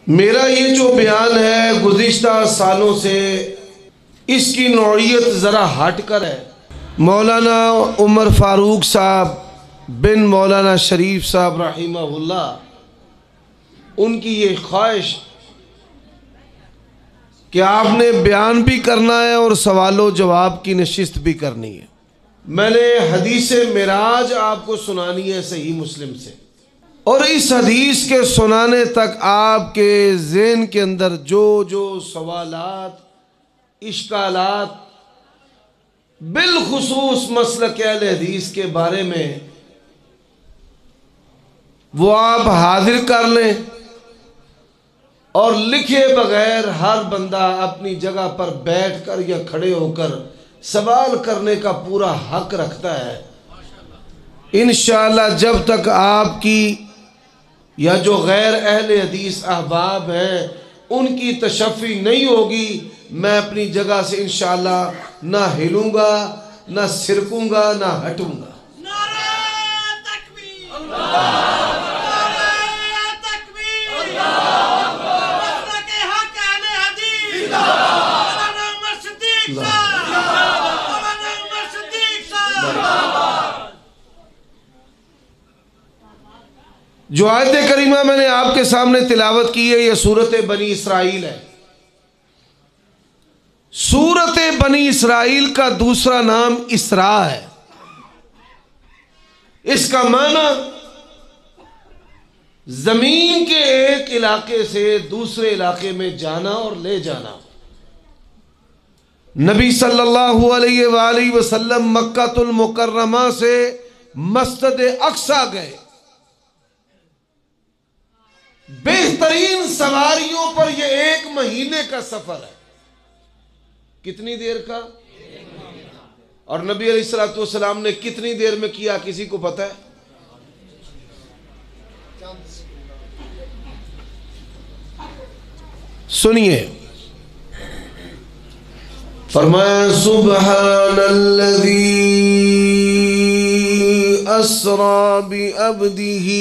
میرا یہ جو بیان ہے گزشتہ سالوں سے اس کی نوعیت ذرا ہٹ کر ہے۔ مولانا عمر فاروق صاحب بن مولانا شریف صاحب رحمہ اللہ، ان کی یہ خواہش کہ آپ نے بیان بھی کرنا ہے اور سوال و جواب کی نشست بھی کرنی ہے۔ میں نے حدیث معراج آپ کو سنانی ہے صحیح مسلم سے، اور اس حدیث کے سنانے تک آپ کے ذہن کے اندر جو سوالات، اشکالات بالخصوص مسلک اہل حدیث کے بارے میں وہ آپ حاضر کر لیں، اور لکھے بغیر ہر بندہ اپنی جگہ پر بیٹھ کر یا کھڑے ہو کر سوال کرنے کا پورا حق رکھتا ہے۔ انشاءاللہ جب تک آپ کی یا جو غیر اہل حدیث احباب ہیں ان کی تشفی نہیں ہوگی، میں اپنی جگہ سے انشاءاللہ نہ ہلوں گا، نہ سرکوں گا، نہ ہٹوں گا۔ نعرہ تکبیر! نعرہ تکبیر! مسلک حق اہل حدیث! مولانا عمر صدیق صاحب! مولانا عمر صدیق صاحب! جو آیت کریمہ میں نے آپ کے سامنے تلاوت کی ہے یہ سورت بنی اسرائیل ہے۔ سورت بنی اسرائیل کا دوسرا نام اسراء ہے۔ اس کا معنی زمین کے ایک علاقے سے دوسرے علاقے میں جانا اور لے جانا۔ نبی صلی اللہ علیہ وآلہ وسلم مکہ المکرمہ سے مسجد اقصی گئے۔ بہترین سواریوں پر یہ 1 مہینے کا سفر ہے۔ کتنی دیر کا؟ اور نبی علیہ السلام نے کتنی دیر میں کیا کسی کو پتہ ہے؟ سنیے، فرمایا سبحان الذی اسرا بعبدہ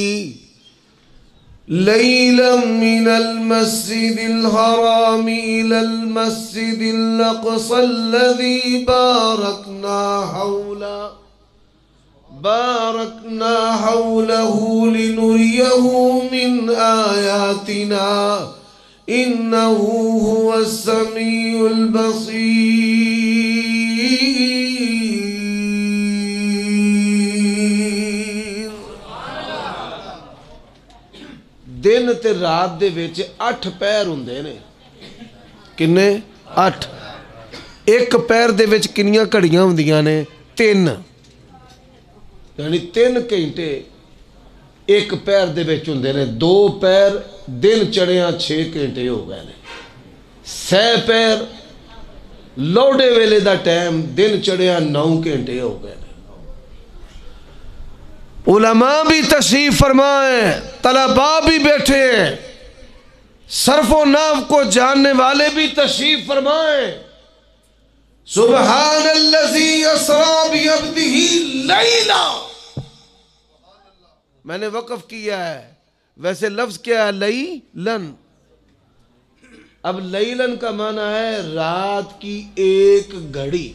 لیلا من المسجد الحرام الى المسجد الاقصى الذي باركنا حوله لنريه من آياتنا إنه هو السميع البصير۔ دن تے رات دے وچ 8 پہر ہوندے نے۔ کنے؟ 8۔ ایک پہر دے وچ کنیاں گھڑیاں ہوندیاں نے؟ 3۔ یعنی 3 گھنٹے ایک پہر دے وچ ہوندے نے۔ 2 پہر دن چڑھیاں 6 گھنٹے ہو گئے نے۔ 6 پہر لوڑے ویلے دا ٹائم دن چڑھیاں 9 گھنٹے ہو گئے نے۔ علماء بھی تشریف فرمائیں، طلباء بھی بیٹھے ہیں، صرف و نحو کو جاننے والے بھی تشریف فرمائیں۔ سبحان الذی اسریٰ بعبدہ لیلا۔ میں نے وقف کیا ہے، ویسے لفظ کیا ہے؟ لیلن۔ اب لیلن کا معنی ہے رات کی 1 گھڑی۔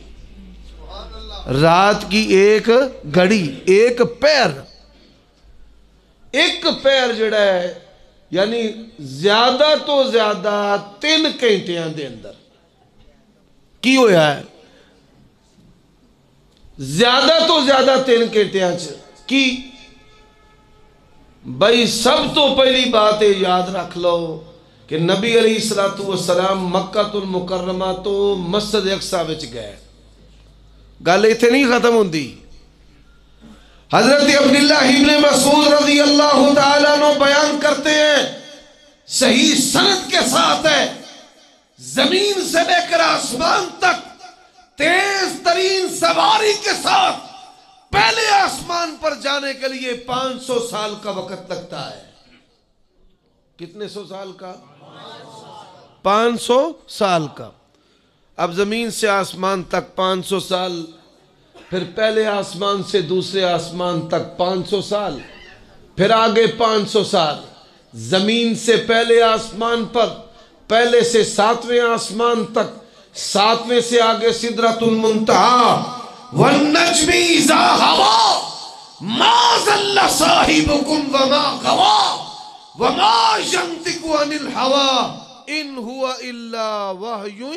رات کی 1 گھڑی، 1 پہر۔ 1 پہر جڑا ہے یعنی زیادہ تو زیادہ 3 گھنٹیاں دے اندر کی ہویا ہے؟ زیادہ تو زیادہ 3 گھنٹیاں کی بھائی سب تو پہلی بات یاد رکھ لو کہ نبی علیہ السلام مکہ المکرمہ تو مسجد اقصی وچ گئے۔ گل ایتھے نہیں ختم ہوندی۔ حضرت عبداللہ ابن مسعود رضی اللہ تعالیٰ عنہ بیان کرتے ہیں، صحیح سند کے ساتھ ہے، زمین سے لے کر آسمان تک تیز ترین سواری کے ساتھ پہلے آسمان پر جانے کے لیے 500 سال کا وقت لگتا ہے۔ کتنے سو سال کا؟ 500 سال کا۔ اب زمین سے آسمان تک 500 سال، پھر پہلے آسمان سے دوسرے آسمان تک 500 سال، پھر آگے 500 سال، زمین سے پہلے آسمان پر، پہلے سے 7ویں آسمان تک، 7ویں سے آگے سدرۃ المنتہا، والنجم اذا ہوا ما ضل صاحبکم وما غوا وما ينطق عن الهوى ان هو الا وحی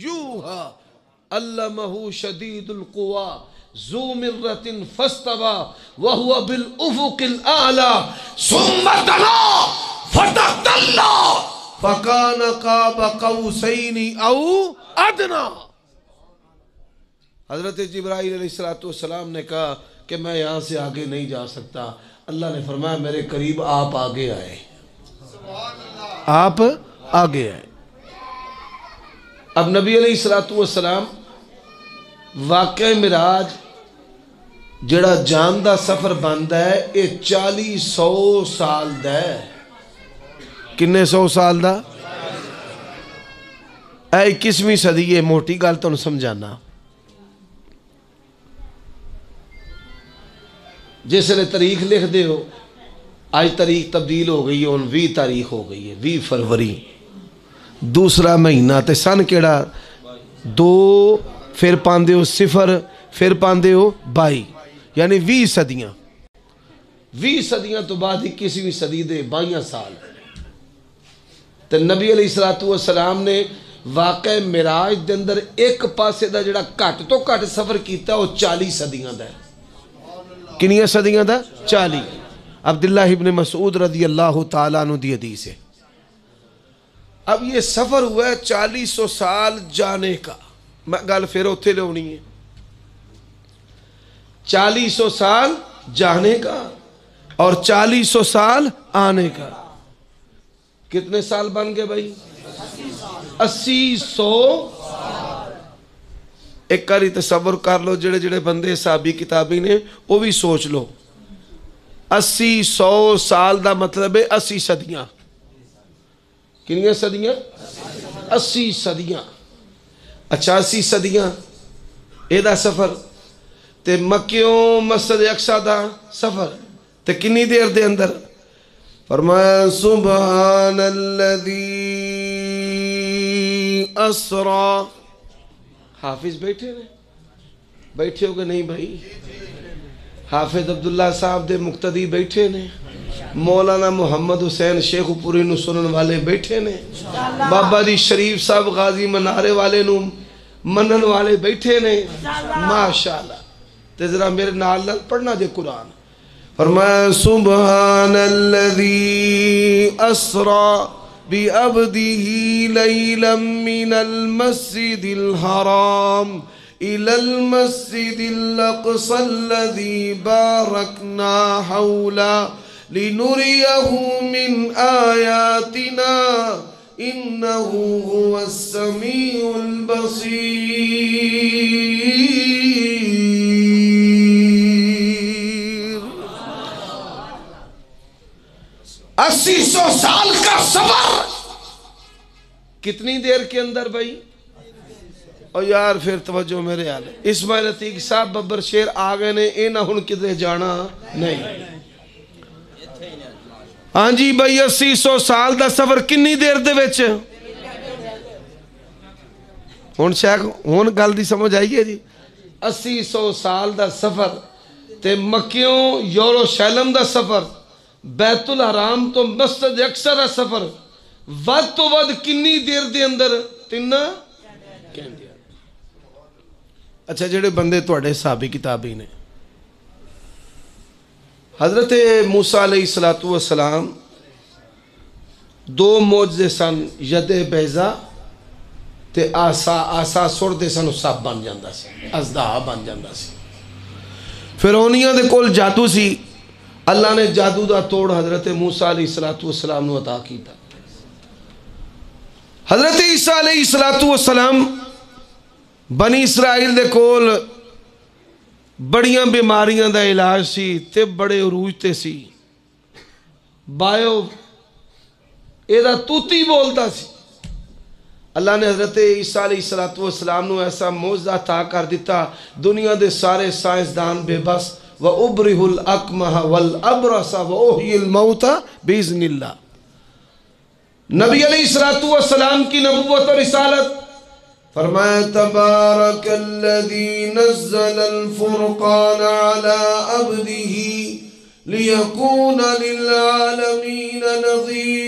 یوحی علمہ شدید القوی ذو مرۃ فاستوى وهو بالافق الاعلی ثم دنا فتدلی فکان قاب قوسین او ادنی۔ حضرت جبرائیل علیہ السلام نے کہا کہ میں یہاں سے آگے نہیں جا سکتا۔ اللہ نے فرمایا میرے قریب آپ آگے آئے، آپ آگے آئے۔ اب نبی علیہ السلام واقع معراج جڑا جان دا سفر بندا ہے یہ 40 سال دا ہے۔ کنے 100 سال دا؟ اے 21ویں صدی ہے، موٹی گل تانوں سمجھانا۔ جس نے تاریخ لکھ دے ہو، آج تاریخ تبدیل ہو گئی ہے، 20 تاریخ ہو گئی ہے، 20 فروری، دوسرا مہینہ تے سن کیڑا 2 پھر پاندے ہو 0 پھر پاندے ہو 22، یعنی 20 صدیاں، 20 صدیاں تو بعد 21ویں صدی دے 22 سال۔ تے نبی علیہ السلام نے واقع معراج دے اندر ایک پاسے دا جڑا گھٹ تو گھٹ سفر کیتا وہ 40 صدیاں دا ہے۔ کنیاں صدیاں دا؟ 40۔ عبداللہ ابن مسعود رضی اللہ تعالیٰ عنہ دی حدیث ہے۔ اب یہ سفر ہوا ہے 40 سال جانے کا، میں گل پھر اتھے لے ہونی ہے، 40 سال جانے کا اور 40 سال آنے کا۔ کتنے سال بن گئے بھائی؟ 80 ایک کاری تصور کر لو، جڑے جڑے بندے صحابی کتابی نے وہ بھی سوچ لو، 80 سال دا مطلب ہے 80 صدیاں۔ کنیاں صدیاں؟ 80 صدیاں۔ اچھا 80 صدیاں اے دا سفر تے مکیوں مسجد اقصی دا سفر تے کنی دیر دے اندر؟ فرمایا سبحان الذی اسرا۔ حافظ بیٹھے نے؟ بیٹھے ہو گے نہیں بھائی؟ حافظ عبداللہ صاحب دے مقتدی بیٹھے نے، مولانا محمد حسین شیخ پوری نو سنن والے بیٹھے نے، بابا جی شریف صاحب غازی منارے والے نو منن والے بیٹھے نے، ماشاءاللہ۔ تے ذرا میرے نال نال پڑھنا جے قرآن۔ فرمایا سبحان الذی اسرا بعبده ليلا من المسجد الحرام إلى المسجد الأقصى الذي باركنا حوله لنريه من آياتنا إنه هو السميع البصير۔ 80 سال کا سفر کتنی دیر کے اندر بھائی؟ اور یار پھر توجہ میرے حال ہے، اسماعیل عتیق صاحب ببر شیر آگے نے اینا ہن کدھے جانا نہیں۔ ہاں جی بھائی 80 سال دا سفر کنی دیر دے ویچ؟ ہن شیخ ہن گل دی سمجھ آئی ہے جی؟ 80 سال دا سفر تے مکیوں یوروشلم دا سفر، بیت الحرام تو مسجد اقصی دا سفر، ود تو ود کنی دیر دے اندر؟ 3 گھنٹے۔ اچھا جڑے بندے توڑے صحابی کتابی نے، حضرت موسیٰ علیہ السلام 2 معجزے سن، ید بیضا تے آسا سردے سن، سب بن جاندہ سی، ازدہا بن جاندہ سی۔ فرعونیاں دے کول جادو سی، اللہ نے جادو دا توڑ حضرت موسیٰ علیہ السلام نو عطا کیتا۔ حضرت عیسیٰ علیہ السلام بنی اسرائیل دے کول بڑیاں بیماریاں دا علاج سی تے بڑے عروج تے سی، بایو ایدہ توتی بولتا سی۔ اللہ نے حضرت عیسیٰ علیہ السلام نو ایسا موجزہ عطا کر دیتا، دنیا دے سارے سائنسدان بے بس، وَأُبْرِهُ الْأَكْمَحَ وَالْأَبْرَصَ وَأُحْيِي الْمَوْتَ بِإِذْنِ اللَّهِ۔ نبی علیہ الصلوۃ والسلام کی نبوت اور رسالت، فرمایا تبارک الذی نزل الفرقان علی عبدہ لیکون للعالمین نذیرا۔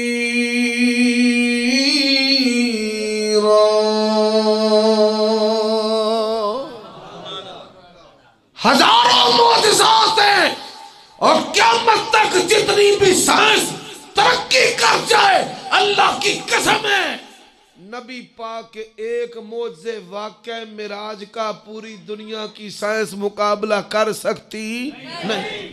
ہزاروں معجزات ہیں، اور قیامت تک جتنی بھی سائنس ترقی کر جائے اللہ کی قسم ہے نبی پاک کے ایک معجزے واقعہ معراج کا پوری دنیا کی سائنس مقابلہ کر سکتی نہیں۔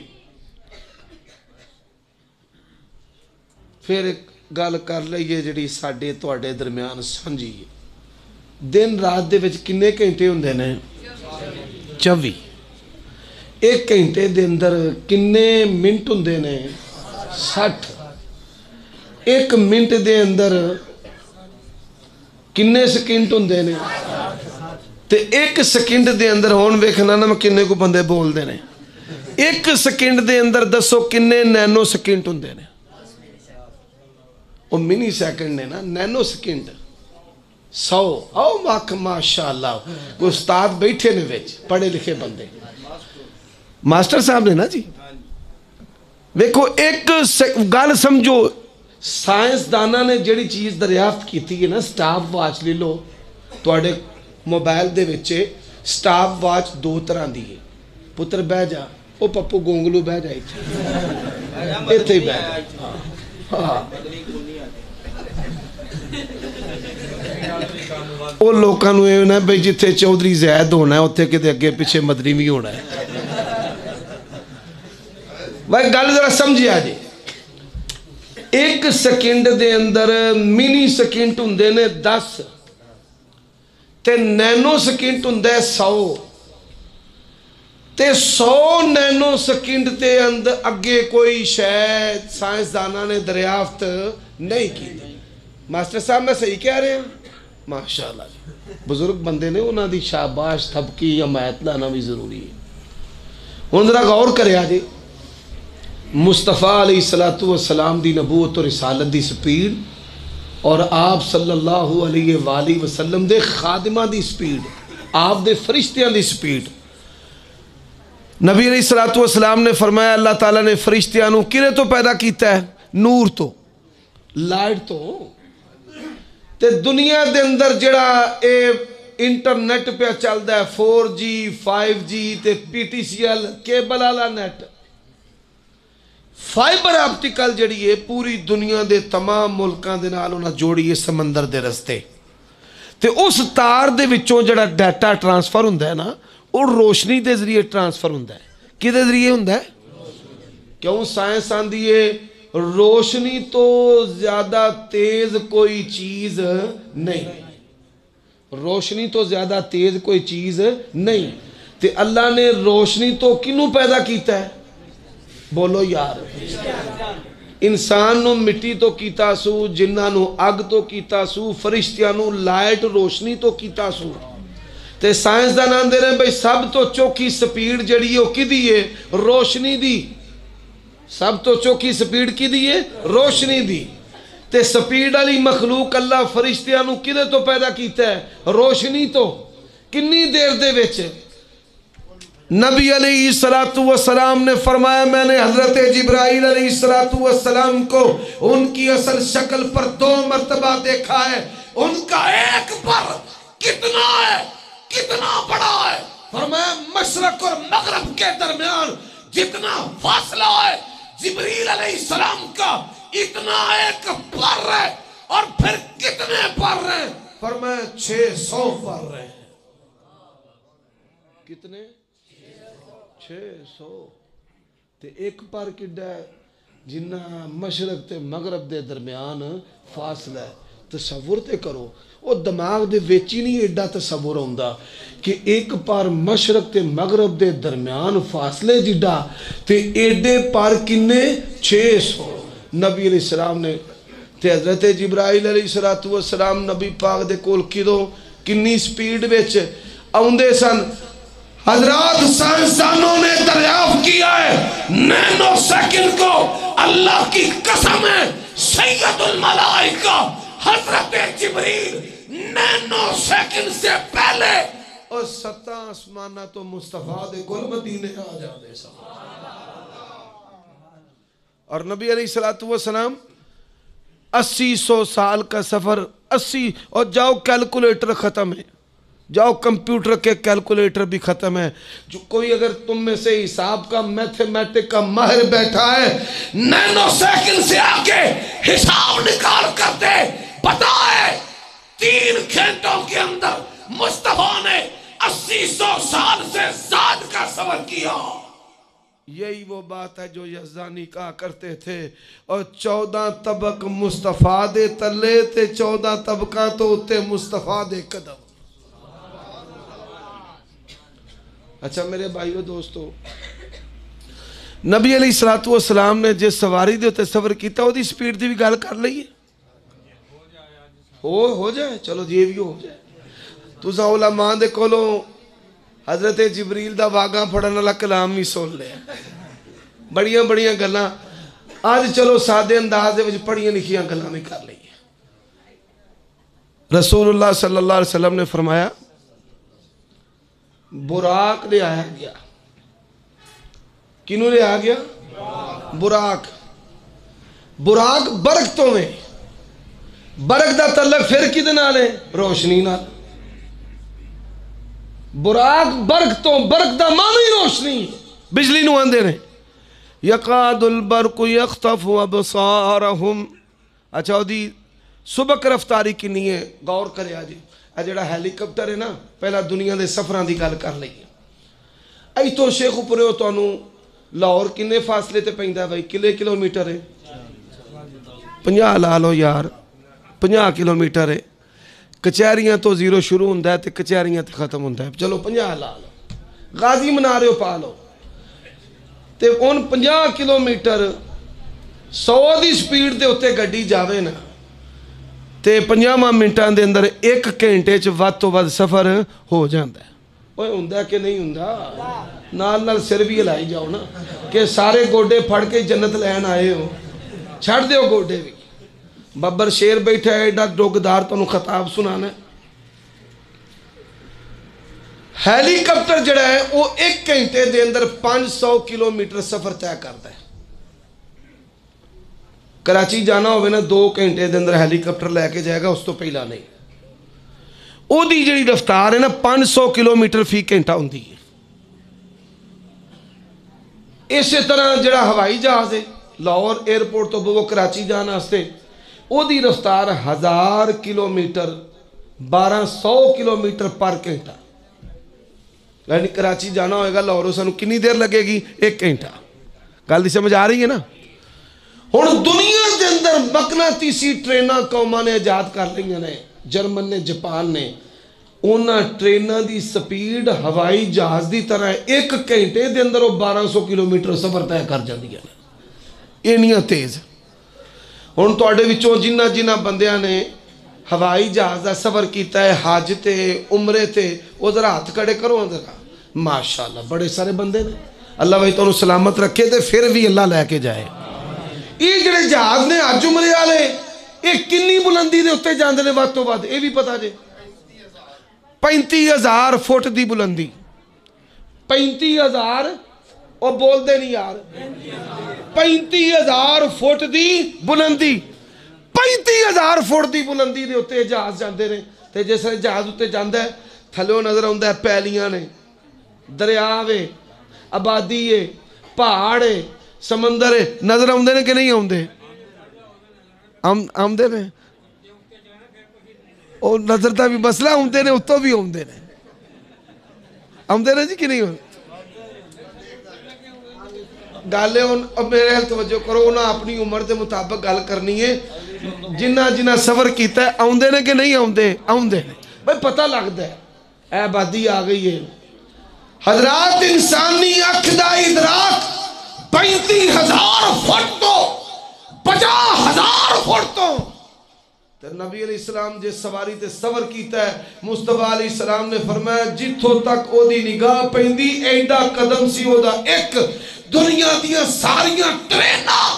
پھر ایک گل کر لئیے جڑی ساڈے تواڈے درمیان سمجھی، دن رات دے وچ کنے گھنٹے ہوندے نے؟ 24۔ ایک گھنٹے دے اندر کنے منٹ ہوندے نے؟ 60۔ ایک منٹ دے اندر کنے سیکنڈ ہوندے نے؟ تے ایک سیکنڈ دے اندر ہون ویکھنا نا میں کنے کو بندے بول دے نے؟ ایک سیکنڈ دے اندر دسو کنے نینو سیکنڈ ہوندے نے؟ وہ منی سیکنڈ نے نا، نینو سیکنڈ 100۔ او ماشاءاللہ کوئی استاد بیٹھے نے وچ پڑھے لکھے بندے، ماسٹر صاحب نے نا جی۔ ویکھو ایک گل سمجھو، سائنس دانا نے جڑی چیز دریافت کی تھی نا، سٹاپ واچ لے لو، تواڈے موبائل دے وچے سٹاپ واچ 2 طرح دی ہے۔ پتر بہ جا، او پپو گونگلو بہ جا ایتھے ہی بہ جا۔ وہ لوکاں نوں اے نا بھئی جتھے چودھری زید ہونا ہے اوتھے کدے اگے پیچھے مدنی بھی ہونا ہے۔ بھائی گل ذرا سمجھیا جی، ایک سیکنڈ دے اندر منی سیکنڈ ہوندے نے 10 تے نینو سیکنڈ ہوندے 100 تے 100 نینو سیکنڈ تے اندر اگے کوئی شاید سائنسدانہ نے دریافت نہیں کی۔ ماسٹر صاحب میں صحیح کہہ رہے ہیں؟ ماشاءاللہ جی، بزرگ بندے نے، انہاں دی شاباش تھپکی حمایت لانا بھی ضروری ہے۔ ہن ذرا غور کریا جی، مصطفیٰ علیہ السلام دی نبوت و رسالت دی سپیڈ اور آپ صلی اللہ علیہ وآلہ وسلم دے خادمہ دی سپیڈ، آپ دے فرشتیاں دی سپیڈ۔ نبی علیہ السلام نے فرمایا اللہ تعالیٰ نے فرشتیاں نو کنے تو پیدا کیتا ہے؟ نور تو، لائٹ تو۔ تے دنیا دے اندر جڑا اے انٹرنیٹ پہ چلدا ہے 4G 5G تے PTCL کیبل والا نیٹ، فائبر آپٹیکل جڑی ہے پوری دنیا دے تمام ملکاں دے نال انہاں جوڑی ہے سمندر دے رستے، تے اس تار دے وچوں جڑا ڈیٹا ٹرانسفر ہوندا ہے نا، وہ روشنی دے ذریعے ٹرانسفر ہوندا ہے۔ کدے ذریعے ہوندا ہے؟ کیوں سائنس آندی ہے روشنی تو زیادہ تیز کوئی چیز نہیں، روشنی تو زیادہ تیز کوئی چیز نہیں، تے اللہ نے روشنی تو کنوں پیدا کیتا ہے؟ بولو یار، انسان نو مٹی تو کیتا سو، جنہ نو اگ تو کیتا سو، فرشتیاں نو لائٹ روشنی تو کیتا سو۔ تے سائنس دا نام دے رہے ہیں بھئی سب تو چوکی سپیڈ جڑی ہے وہ کی دی ہے؟ روشنی دی۔ سب تو چوکی سپیڈ کی دی ہے؟ روشنی دی۔ تے سپیڈ علی مخلوق اللہ فرشتیاں نو کدے تو پیدا کیتا ہے؟ روشنی تو۔ کنی دیر دے وچ؟ نبی علیہ السلام نے فرمایا میں نے حضرت جبرائیل علیہ السلام کو ان کی اصل شکل پر 2 مرتبہ دیکھا ہے، ان کا ایک پر کتنا ہے، کتنا بڑا ہے؟ فرمایا مشرق اور مغرب کے درمیان جتنا فاصلہ ہے جبریل علیہ السلام کا اتنا ایک پر ہے، اور پھر کتنے پر ہیں؟ فرمایا 600 پر ہیں۔ کتنے؟ 600۔ تے ایک پر کڈا ہے؟ جنہ مشرق تے مغرب دے درمیان فاصلہ ہے۔ تصور تے کرو، وہ دماغ دے ویچی نہیں ایڈا تصور ہوندا کہ ایک پر مشرق تے مغرب دے درمیان فاصلے جڈا تے ایڈے پر کنے 600۔ نبی علیہ السلام نے تے حضرت جبرائیل علیہ السلام نبی پاک دے کول کدوں کنی سپیڈ وچ آوندے سن؟ حضرات سائنسدانوں نے دریافت کیا ہے نینو سیکنڈ کو اللہ کی قسم ہے سید الملائکہ حضرت جبریل نینو سیکنڈ سے پہلے اور 7 آسمانہ تو مصطفیٰ دے کل مدینے آ جانے اور نبی علیہ السلام 80-100 سال کا سفر 80 اور جاؤ کیلکولیٹر ختم ہے، جاؤ کمپیوٹر کے کیلکولیٹر بھی ختم ہے. جو کوئی اگر تم میں سے حساب کا میتھمیٹک کا ماہر بیٹھا ہے نینو سیکنڈ سے آگے حساب نکال کر دے، پتا ہے 3 گھنٹوں کے اندر مصطفیٰ نے 80-100 سال سے زیادہ کا سفر کیا. یہی وہ بات ہے جو یزدانی کہا کرتے تھے اور 14 طبق مصطفیٰ دے تلے تے 14 طبقہ تو اتے مصطفیٰ دے قدم. اچھا میرے بھائیو دوستو، نبی علیہ السلام نے جس سواری دے ہوتے سفر کیتا وہ دی سپیڈ دی بھی گال کر لئیے ہو جائے. چلو یہ بھی ہو جائے. تُسا علماء دے کولوں حضرت جبریل دا واگاں پڑھن والا کلام بھی سن لے، بڑیاں گلاں آج چلو سادے انداز دے وچ پڑھیاں لکھیاں گلاں بھی کر لئیے. رسول اللہ صلی اللہ علیہ وسلم نے فرمایا براق لے آیا گیا. کنوں لے آیا گیا؟ براق برکتوں میں. برق دا تعلق پھر کدے نال ہے؟ روشنی نال. براق برکتوں، برق دا معنی روشنی، بجلی نو آندے نے. یقاد البرق یخطف ابصارہم. اچھا وہ دی سبق رفتاری کنی ہے، غور کرے آجی. جڑا ہیلی کاپٹر ہے نا، پہلا دنیا دے سفران دی گل کر لئیے. ای تو شیخ اوپرے ہو تو انو لاہور کنے فاصلے تے پہندہ ہے بھائی؟ کلومیٹر ہے 50 لالو یار 50 کلومیٹر ہے. کچہریاں تو 0 شروع ہوندہ ہے تے کچہریاں تے ختم ہوندہ ہے. چلو 50 لالو غازی منا رہے ہو پالو تے ان 50 کلومیٹر 100 دی سپیڈ دے ہوتے گڑی جاوے نا تے 50 منٹان دے اندر 1 گھنٹے چ ود تو ود سفر ہو جاندہ ہے. اوہ ہوندہ کہ نہیں ہوندہ؟ نال سر بھی ہلائی جاؤ نا کہ سارے گوڑے پھڑ کے جنت لین آئے ہو. چھڑ دے ہو گوڑے بھی. ببر شیر بیٹھا ہے ایڈا ڈوگدار تو انہوں خطاب سنانا ہے. ہیلی کاپٹر جڑا ہے وہ 1 گھنٹے دے اندر 500 کلومیٹر سفر طے کرتا ہے. کراچی جانا ہوئے نا 2 گھنٹے دے اندر ہیلی کاپٹر لے کے جائے گا، اس تو پہلا نہیں. او دی جڑی رفتار ہے نا 500 کلومیٹر فی گھنٹہ ہوندی ہے. اسی طرح جڑا ہوائی جہاز ہے لاہور ایئرپورٹ تو وہ کراچی جانا ہستے او دی رفتار 1000 کلومیٹر 1200 کلومیٹر پر گھنٹہ. یعنی کراچی جانا ہوئے گا لاہوروں سانو کنی دیر لگے گی؟ 1 گھنٹہ. گل دی سمجھ آ رہی ہے نا؟ ہن دنیا دے اندر مقناطیسی ٹریناں قوماں نے ایجاد کر لئیاں نے، جرمن نے، جاپان نے. انہاں ٹریناں دی سپیڈ ہوائی جہاز دی طرح 1 گھنٹے دے اندر وہ 1200 کلومیٹر سفر طے کر جاندی ہے. اینیاں تیز. ہن تواڈے وچوں جنہ بندیاں نے ہوائی جہاز دا سفر کیتا ہے حج تے عمرے تے وہ ذرا ہاتھ کھڑے کرو ذرا. ماشاءاللہ بڑے سارے بندے نے. اللہ بھائی تو انہوں سلامت رکھے تے پھر بھی اللہ لے کے جائے. یہ جڑے جہاز نے حج عمرے والے یہ کنی بلندی دے اتے جاندے نے ود تو ود؟ یہ بھی پتا جے 35,000 فٹ دی بلندی. 35,000 وہ بول دے نہیں یار. 35,000 فٹ دی بلندی. 35,000 فٹ دی بلندی دے اتے جہاز جاندے نے. تے جس جہاز اتے جاندہ ہے تھلو نظر آندہ ہے پیلیاں نے، دریاوے، آبادی ہے، پہاڑ ہے، سمندر ہے. نظر آندے نے کہ نہیں آندے؟ آمدے نے. اور نظر تا بھی مسئلہ آمدے نے اتو بھی آمدے نے. آمدے نے جی کہ نہیں آمدے؟ گالے اب میرے حل توجہ کرو، انہاں اپنی عمر دے مطابق گال کرنی ہے. جنہ سفر کیتا ہے آمدے نے کہ نہیں آمدے؟ آمدے نے. بھائی پتہ لگ دے اے آبادی آ گئی ہے. حضرات انسانی اکھ دا ادراک 35,000 فٹ تو 50,000 فٹ تو. نبی علیہ السلام جس سواری تے سفر کیتا ہے مصطفیٰ علیہ السلام نے فرمایا جتھوں تک او دی نگاہ پہندی ایڈا قدم سی او دا ایک. دنیا دیاں ساریاں ٹریناں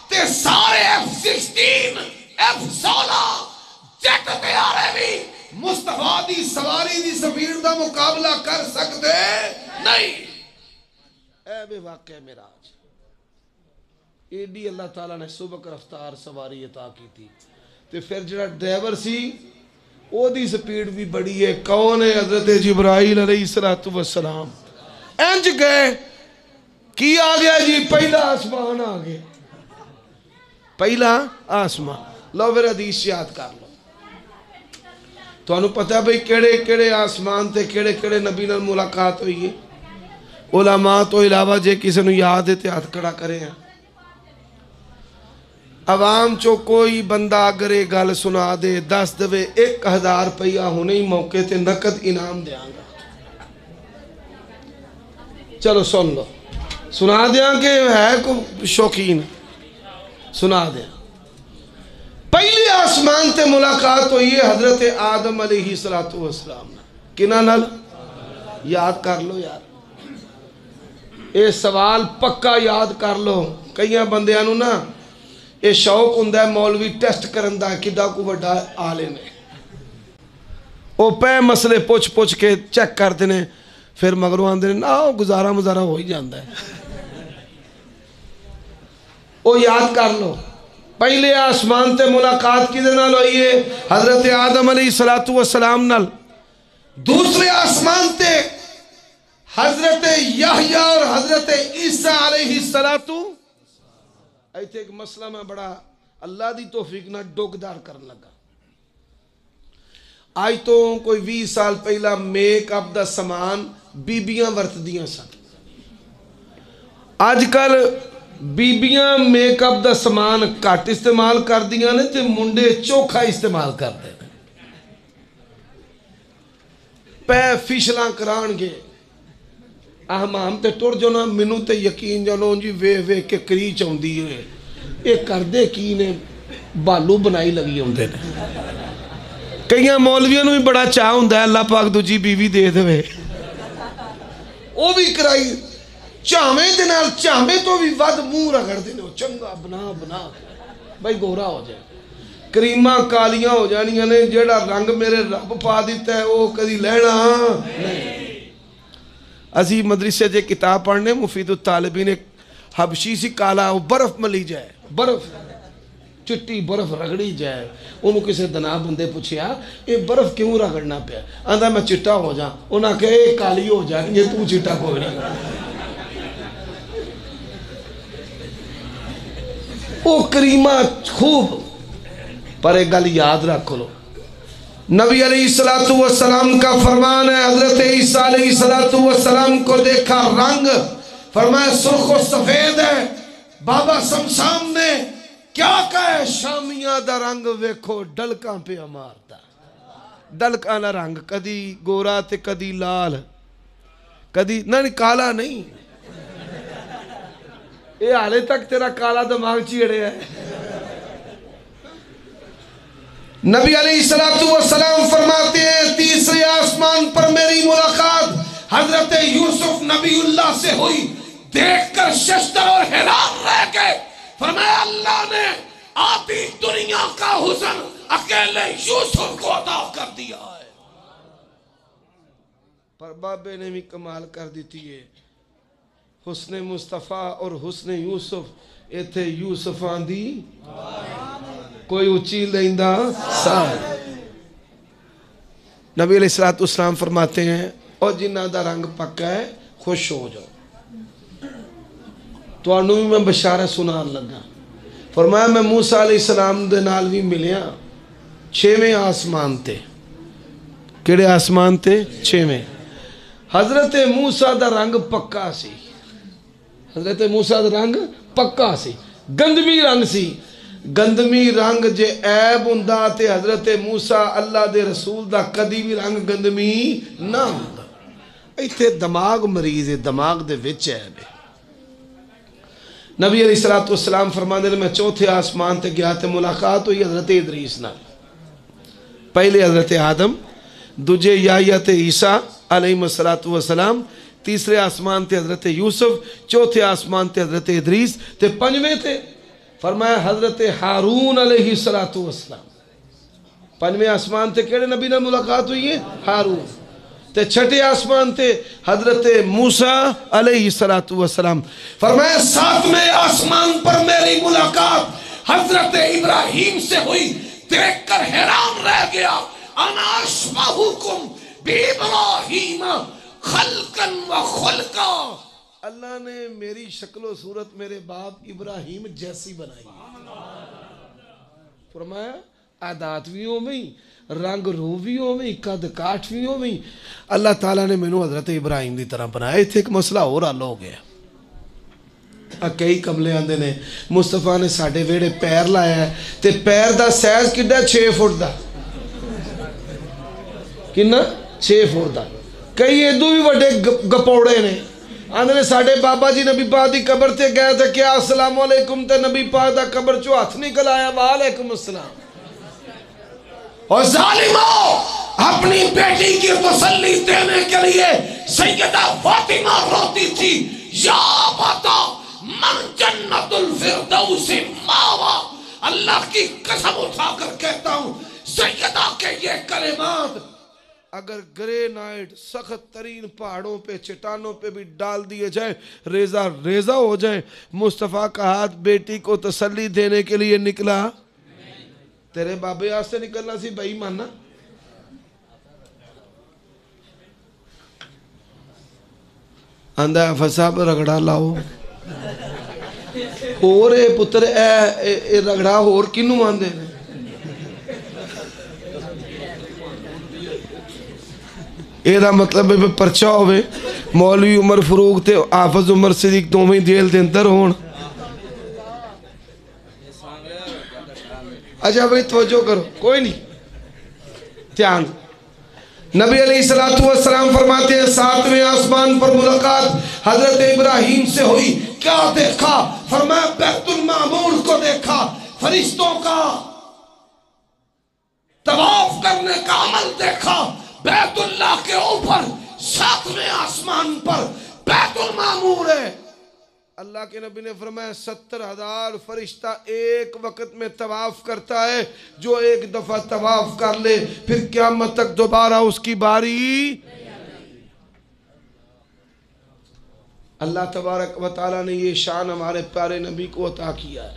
تے تے سارے F-16 F-16 جیٹ تیارے بھی مصطفیٰ دی سواری دی سپیڈ دا مقابلہ کر سکتے نہیں. اے بے واقع معراج ایڈی اللہ تعالیٰ نے سبق رفتار سواری عطا کی تھی. تے پھر جڑا ڈرائیور سی او دی سپیڈ بھی بڑی ہے. کون ہے؟ حضرت جبرائیل علیہ السلام. انج گئے کی آ گیا جی؟ پہلا آسمان آ گیا. پہلا آسمان. لو پھر حدیث یاد کر لو. تو انہوں پتہ بھئی کیڑے کیڑے آسمان تے کیڑے کیڑے نبی نال ملاقات ہوئی ہے. علماء تو علاوہ جے کسی نے یاد ہے تے ہاتھ کھڑا کرے ہیں. عوام چو کوئی بندہ اگر یہ گل سنا دے 10 دے 1000 روپیہ ہونے ہی موقع تے نقد انعام دیاں گا. چلو سن لو سنا دیاں کہ ہے کو شوقین سنا دیاں. پہلی آسمان تے ملاقات ہوئی ہے حضرت آدم علیہ السلام. کنہ نال یاد کر لو یار. اے سوال پکا یاد کر لو. کئیاں بندیاں نا یہ شوق ہوندہ ہے مولوی ٹیسٹ کرندہ کدہ کو بڑا عالم ہے. وہ پہ مسئلے پوچھ کے چیک کر دینے پھر مگروں آن دینے نا گزارہ مزارہ ہو ہی جاندہ ہے. وہ یاد کر لو پہلے آسمان تے ملاقات کی دینا لو یہ حضرت آدم علیہ السلام نال. دوسرے آسمان تے حضرت یحییٰ اور حضرت عیسیٰ علیہ السلام. ایتھے ایک مسئلہ میں بڑا اللہ دی توفیق نہ ڈوگدار کرن لگا. آج تو کوئی 20 سال پہلا میک اپ دا سامان بیبیاں ورت دیاں سن. آج کل بیبیاں میک اپ دا سامان کٹ استعمال کر دیاں نے تے منڈے چوکھا استعمال کر دے. پہ فیشلاں کران گے احمام تے ٹور جو نا منو تے یقین جانو جی وے کے کری چاہندی ہے. اے کر دے کی نے بالو بنائی لگی ہوندے نے. کئیاں مولویوں نے بھی بڑا چاہ ہوندہ ہے اللہ پاک دوجی بیوی دے دے. وہ بھی کرائی چاہمیں دنال چاہمیں تو بھی ود منہ رگڑ دینے ہو چنگا بنا بھائی گورا ہو جائے. کریمہ کالیاں ہو جانیاں نے جیڑا رنگ میرے رب پا دیتا ہے وہ کدی لینا نہیں. ازی مدرسے جے کتاب پڑھنے مفید الطالبین ایک حبشی سی کالا برف ملی جائے برف چٹی برف رگڑی جائے. انہوں کسے دنا بندے پوچھیا اے برف کیوں رگڑنا پیا؟ آندھا میں چٹا ہو جا. انہاں کہے اے کالی ہو جائے یہ تو چٹا کوئی نہیں. او کریمہ خوب پر ایک گل یاد رکھ لو. نبی علیہ السلام کا فرمان ہے حضرت عیسیٰ علیہ السلام کو دیکھا رنگ فرمایا سرخ و سفید ہے. بابا سمسام نے کیا کہا ہے؟ شامیہ دا رنگ ویکھو ڈلکاں پہ امارتا. ڈلکاں دا رنگ کدی گورا تے کدی لال کدی نہیں کالا نہیں. اے حالے تک تیرا کالا دماغ چیڑے ہے. نبی علیہ السلام فرماتے ہیں تیسرے آسمان پر میری ملاقات حضرت یوسف نبی اللہ سے ہوئی. دیکھ کر ششدر اور حیران رہ گئے. فرمایا اللہ نے آتی دنیا کا حسن اکیلے یوسف کو عطا کر دیا ہے. پر بابے نے بھی کمال کر دیتی ہے. حسن مصطفیٰ اور حسن یوسف ایتھے یوسف آندھی کوئی اچھی لیندہ سال. نبی علیہ السلام فرماتے ہیں اور جنہ دا رنگ پکا ہے خوش ہو جاؤ. تو انہوں بھی میں بشارہ سنان لگا. فرمایا میں موسیٰ علیہ السلام دے نال بھی ملیا 6ویں آسمان تے. کیڑے آسمان تے؟ 6ویں. حضرت موسیٰ دا رنگ پکا سی. حضرت موسیٰ دا رنگ پکا سی. گندمی رنگ سی. گندمی رنگ جے عیب ہوندا تے حضرت موسیٰ اللہ دے رسول دا کدی بھی رنگ گندمی نہ ہوندا. ایتھے دماغ مریض ہے دماغ دے وچ عیب ہے. نبی علیہ السلام فرماندے میں 4تھے آسمان تے گیا تے ملاقات ہوئی حضرت ادریس نال. پہلے حضرت آدم دوجے یحییٰ تے عیسیٰ علیہ السلام. تیسرے آسمان تے حضرت یوسف. 4تھے آسمان تے حضرت ادریس تے 5ویں تے فرمایا حضرت ہارون علیہ السلام پنجویں آسمان تے کیڑے نبی نال ملاقات ہوئی ہے؟ ہارون. تے چھٹے آسمان تے حضرت موسیٰ علیہ السلام. فرمایا ساتویں آسمان پر میری ملاقات حضرت ابراہیم سے ہوئی، دیکھ کر حیران رہ گیا. انا اشبہکم بابراہیم خلقا و خلقا. اللہ نے میری شکل و صورت میرے باپ ابراہیم جیسی بنائی. فرمایا عادات بھی ہو میں، رنگ رو بھی ہو میں، قد کاٹ بھی ہو میں. اللہ تعالیٰ نے میں حضرت ابراہیم دی طرح بنایا. اتھے ایک مسئلہ اور حل ہو گیا. کئی کملے آندے نے مصطفیٰ نے ساڑھے ویڑے پیر لایا ہے تے پیر دا سائز کڈا 6 فٹ دا. کنا 6 فٹ دا. کئی ادو بھی وڈے گپوڑے نے. آندے نے ساڑھے بابا جی نبی پاک دی قبر تے گئے تھے کیا السلام علیکم تے نبی پاک دا قبر چو ہاتھ نکل آیا وعلیکم السلام. اور ظالموں اپنی بیٹی کی تسلی دینے کے لیے سیدہ فاطمہ روتی تھی یا باتا من جنت الفردوس ماوا. اللہ کی قسم اٹھا کر کہتا ہوں سیدہ کے یہ کلمات اگر گرینائٹ سخت ترین پہاڑوں پہ چٹانوں پہ بھی ڈال دیے جائیں ریزہ ریزہ ہو جائیں. مصطفیٰ کا ہاتھ بیٹی کو تسلی دینے کے لیے نکلا. تیرے بابے آج سے نکلنا سی بھائی ماننا. آندھا فصاب رگڑا لاؤ ہو رے پتر اے رگڑا ہور کنوں آندے نے. اے دا مطلب ہے پرچہ ہوئے مولوی عمر فروغ تے حافظ عمر صدیق دوویں جیل دے اندر ہون. اچھا بھئی توجہ کرو کوئی نہیں دھیان. نبی علیہ السلام فرماتے ہیں ساتویں آسمان پر ملاقات حضرت ابراہیم سے ہوئی. کیا دیکھا؟ فرمایا بیت المعمور کو دیکھا. فرشتوں کا طواف کرنے کا عمل دیکھا. بیت اللہ کے اوپر ساتویں آسمان پر بیت المعمور ہے. اللہ کے نبی نے فرمایا 70,000 فرشتہ ایک وقت میں طواف کرتا ہے. جو ایک دفعہ طواف کر لے پھر قیامت تک دوبارہ اس کی باری. اللہ تبارک و تعالیٰ نے یہ شان ہمارے پیارے نبی کو عطا کیا ہے.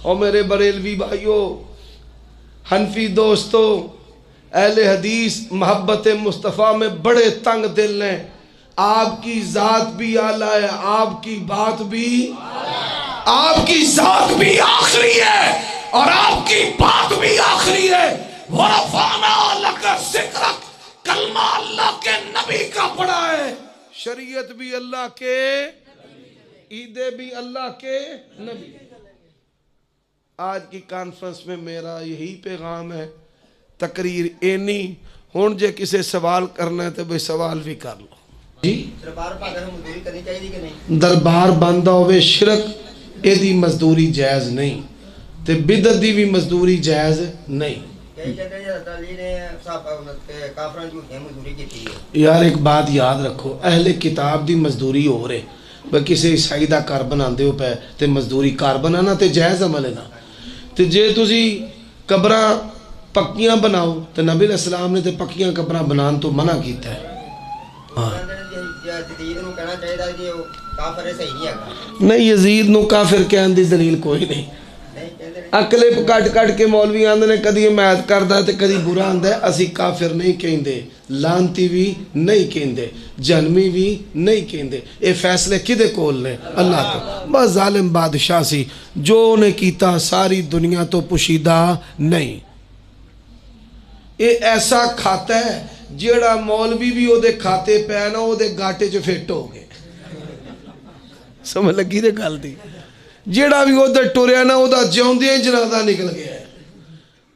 اور میرے بریلوی بھائیوں، حنفی دوستوں، اہل حدیث محبت مصطفیٰ میں بڑے تنگ دل ہیں. آپ کی ذات بھی اعلیٰ ہے، آپ کی بات بھی آپ کی ذات بھی آخری ہے اور آپ کی بات بھی آخری ہے. وَرَفَعْنَا لَكَ ذِكْرَكَ کلمہ اللہ کے نبی کا پڑا ہے. شریعت بھی اللہ کے، عیدیں بھی اللہ کے نبی. آج کی کانفرنس میں میرا یہی پیغام ہے. تقریر اینی ہون جے کسے سوال کرنا ہے تو بھئی سوال بھی کر لو. جی دربار پاگر مزدوری کرنی چاہیے کہ نہیں؟ دربار باندھا ہوئے شرک اے دی مزدوری جائز نہیں تے بدعت دی بھی مزدوری جائز نہیں. یار ایک بات یاد رکھو، اہل کتاب دی مزدوری ہو رہے بھئی کسے عیسائی دا کار بنان دے ہو پہ تے مزدوری کار بنانا تے جائز عمل ہے نا. تے جے تسی قبراں پکیاں بناؤ تو نبی علیہ السلام نے تے پکیاں قبراں بنان تو منع کیتا ہے. نہیں یزید نو کافر کہن دی دلیل کوئی نہیں. اکلے کٹ کٹ کے مولوی آندے نے کدی حمایت کردا ہے تے کدی برا آندا ہے. اسی کافر نہیں کہندے، لانتی بھی نہیں کہندے، جہنمی بھی نہیں کہندے. اے فیصلے کدے کول نے؟ اللہ کو. بس ظالم بادشاہ سی جو نے کیتا ساری دنیا تو پوشیدہ نہیں. اے ایسا کھاتا ہے جیڑا مولوی بھی او دے کھاتے پہ نا او دے گاٹے جو فٹ ہو گئے. سمجھ لگی دے گل دی. جیڑا بھی او دے ٹوریا نا او دا جیوندیاں جنازہ نکل گیا ہے.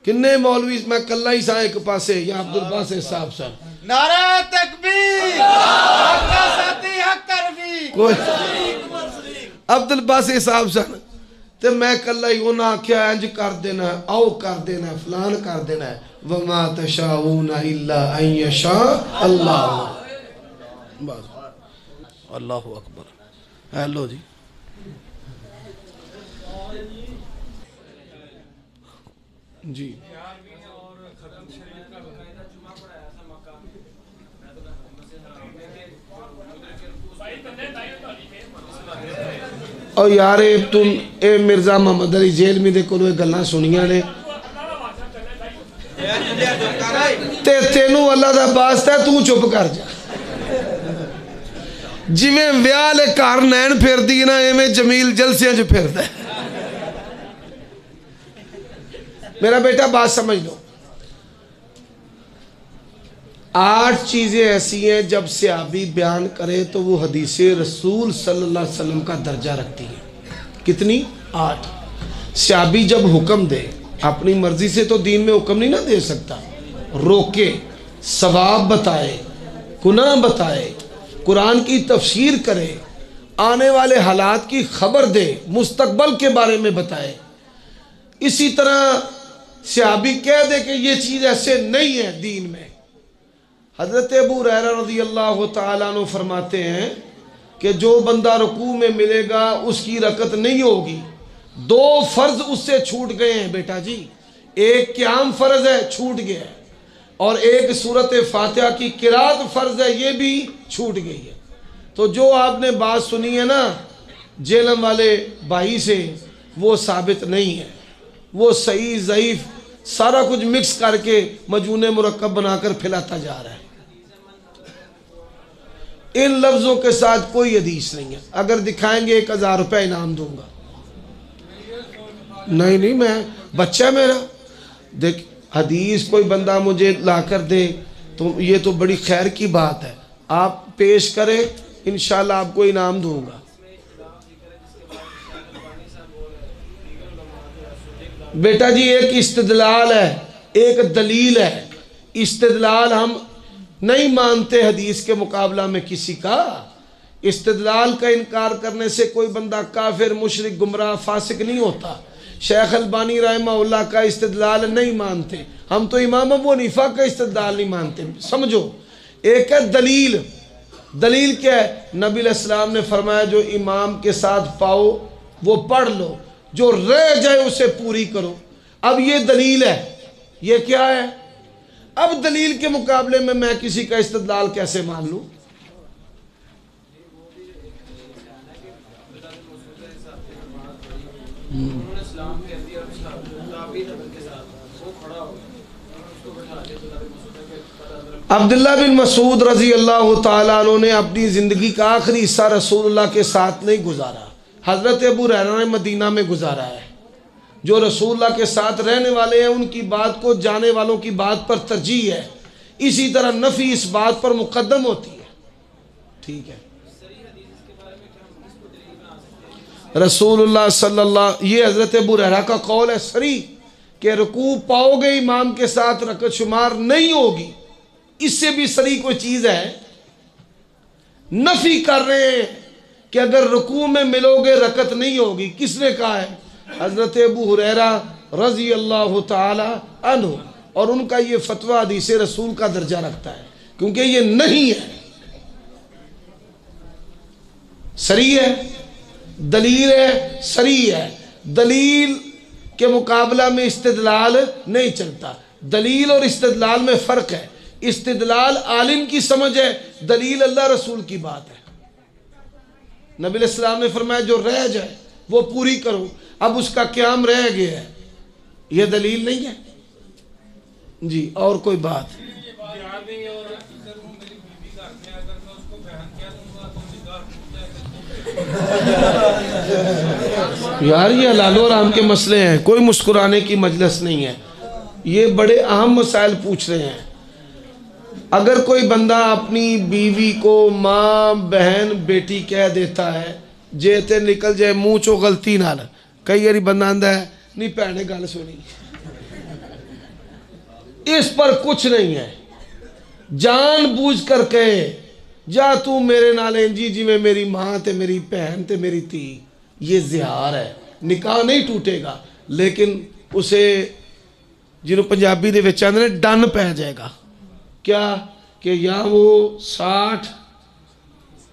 کنے مولوی میں کلہ ہی سا ایک پاسے یا عبدالباسط صاحب سن. نعرہ تکبیر، حق کا ساتھی حق کرفی. کوئی عبدالباسط صاحب سن تے میں کلہ ہی انہاں کیا انج کر دینا او کر دینا فلان کر دینا ہے. وَمَا تَشَاءُونَ إِلَّا أَن يَشَاءَ اللَّهُ. اللہ اکبر. ہیلو جی جی اور یار تم اے مرزا محمد علی جیل میں دے کو گلاں سنیاں نے تے تینوں اللہ دا واسطہ ہے تو چپ کر جا جویں ویاہ لے گھر نین پھر دی نا ایویں جمیل جلسیاں جو پھردا ہے میرا بیٹا بات سمجھ لو 8 چیزیں ایسی ہیں جب صحابی بیان کرے تو وہ حدیث رسول صلی اللہ علیہ وسلم کا درجہ رکھتی ہیں کتنی 8 صحابی جب حکم دے اپنی مرضی سے تو دین میں حکم نہیں نہ دے سکتا روکے ثواب بتائے گناہ بتائے قرآن کی تفسیر کرے آنے والے حالات کی خبر دے مستقبل کے بارے میں بتائے اسی طرح صحابی کہہ دے کہ یہ چیز ایسے نہیں ہے دین میں حضرت ابو ہریرہ رضی اللہ تعالیٰ عنہ فرماتے ہیں کہ جو بندہ رکوع میں ملے گا اس کی رکعت نہیں ہوگی 2 فرض اس سے چھوٹ گئے ہیں بیٹا جی ایک قیام فرض ہے چھوٹ گیا ہے اور ایک سورۃ فاتحہ کی قرات فرض ہے یہ بھی چھوٹ گئی ہے تو جو آپ نے بات سنی ہے نا جیلم والے بھائی سے وہ ثابت نہیں ہے وہ صحیح ضعیف سارا کچھ مکس کر کے مجون مرکب بنا کر پھیلاتا جا رہا ہے ان لفظوں کے ساتھ کوئی حدیث نہیں ہے اگر دکھائیں گے 1000 روپے انعام دوں گا نہیں میں بچہ میرا دیکھ حدیث کوئی بندہ مجھے لا کر دے تو یہ تو بڑی خیر کی بات ہے آپ پیش کریں انشاءاللہ آپ کو انعام دوں گا بیٹا جی ایک استدلال ہے ایک دلیل ہے استدلال ہم نہیں مانتے حدیث کے مقابلہ میں کسی کا استدلال کا انکار کرنے سے کوئی بندہ کافر مشرک گمراہ فاسق نہیں ہوتا شیخ البانی رحمہ اللہ کا استدلال نہیں مانتے ہم تو امام ابو حنیفہ کا استدلال نہیں مانتے سمجھو ایک ہے دلیل کیا ہے نبی علیہ السلام نے فرمایا جو امام کے ساتھ پاؤ وہ پڑھ لو جو رہ جائے اسے پوری کرو اب یہ دلیل ہے یہ کیا ہے اب دلیل کے مقابلے میں کسی کا استدلال کیسے مان لوں عبداللہ بن مسعود رضی اللہ تعالیٰ عنہ نے اپنی زندگی کا آخری حصہ رسول اللہ کے ساتھ نہیں گزارا حضرت ابو ہریرہ نے مدینہ میں گزارا ہے جو رسول اللہ کے ساتھ رہنے والے ہیں ان کی بات کو جانے والوں کی بات پر ترجیح ہے اسی طرح نفی اس بات پر مقدم ہوتی ہے ٹھیک ہے رسول اللہ صلی اللہ یہ حضرت ابو ہریرہ کا قول ہے صریح کہ رکوع پاؤ گے امام کے ساتھ رکعت شمار نہیں ہوگی اس سے بھی صریح کوئی چیز ہے نفی کر رہے ہیں کہ اگر رکوع میں ملو گے رکعت نہیں ہوگی کس نے کہا ہے حضرت ابو ہریرہ رضی اللہ تعالی عنہ اور ان کا یہ فتویٰ حدیث رسول کا درجہ رکھتا ہے کیونکہ یہ نہیں ہے صریح ہے دلیل ہے صریح ہے دلیل کے مقابلہ میں استدلال نہیں چلتا دلیل اور استدلال میں فرق ہے استدلال عالم کی سمجھ ہے دلیل اللہ رسول کی بات ہے نبی علیہ السلام نے فرمایا جو رہ جائے وہ پوری کرو اب اس کا قیام رہ گیا ہے یہ دلیل نہیں ہے جی اور کوئی بات یار یہ حلال و حرام کے مسئلے ہیں کوئی مسکرانے کی مجلس نہیں ہے یہ بڑے اہم مسائل پوچھ رہے ہیں اگر کوئی بندہ اپنی بیوی کو ماں بہن بیٹی کہہ دیتا ہے جیتے نکل جائے منہ چو غلطی نال کئی یاری بندہ آندہ ہے نہیں پہنے گال سنی اس پر کچھ نہیں ہے جان بوجھ کر کہے جا تو میرے نال انجی جی میں میری ماں تے میری بہن تے میری تھی یہ زہار ہے نکاح نہیں ٹوٹے گا لیکن اسے جنہوں پنجابی دے وچ آندے نے ڈن پہ جائے گا کیا کہ یا وہ 60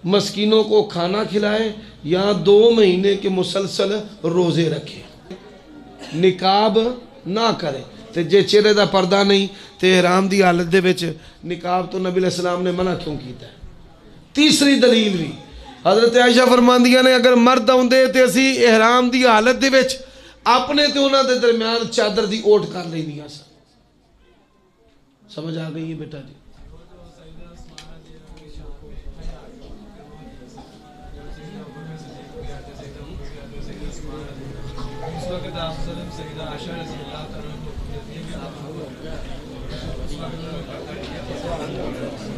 مسکینوں کو کھانا کھلائے یا 2 مہینے کے مسلسل روزے رکھے نکاب نہ کرے تے جے چہرے دا پردہ نہیں تے احرام دی حالت دے وچ نقاب تو نبی علیہ السلام نے منع کیوں کیتا ہے؟ تیسری دلیل بھی حضرت عائشہ فرماندیاں نے اگر مرد آندے تے اسی احرام دی حالت دے وچ اپنے تے انہاں دے درمیان چادر دی اوٹ کر لیندیاں سن. سمجھ آ گئی ہے بیٹا جی؟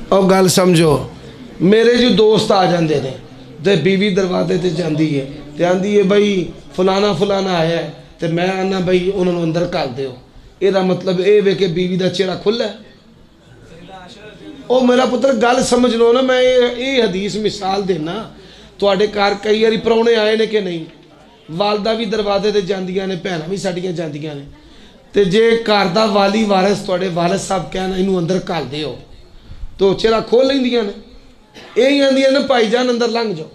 اور گل سمجھو میرے جو دوست آ جاندے نے تے بیوی دروازے تے جاندی ہے تے آندی ہے بھائی فلانا فلانا آیا ہے تے میں آنا بھائی انہوں نے اندر کال دیو. یہ دا مطلب اے وے کہ بیوی دا چہرہ کھلا ہے؟ او میرا پتر گل سمجھ لو نا. میں یہ حدیث مثال دینا تواڈے گھر کئی واری پراؤنے آئے نے کہ نہیں؟ والدہ بھی دروازے تے جاندیاں نے بھیناں بھی ساڈیاں جاندیاں نے تے جے گھر دا والی وارث تواڈے والد صاحب کہنا اینوں اندر کال دیو تو چہرہ کھول لیندیاں نے. یہ آندیاں نے بھائی جان اندر لنگ جاؤ.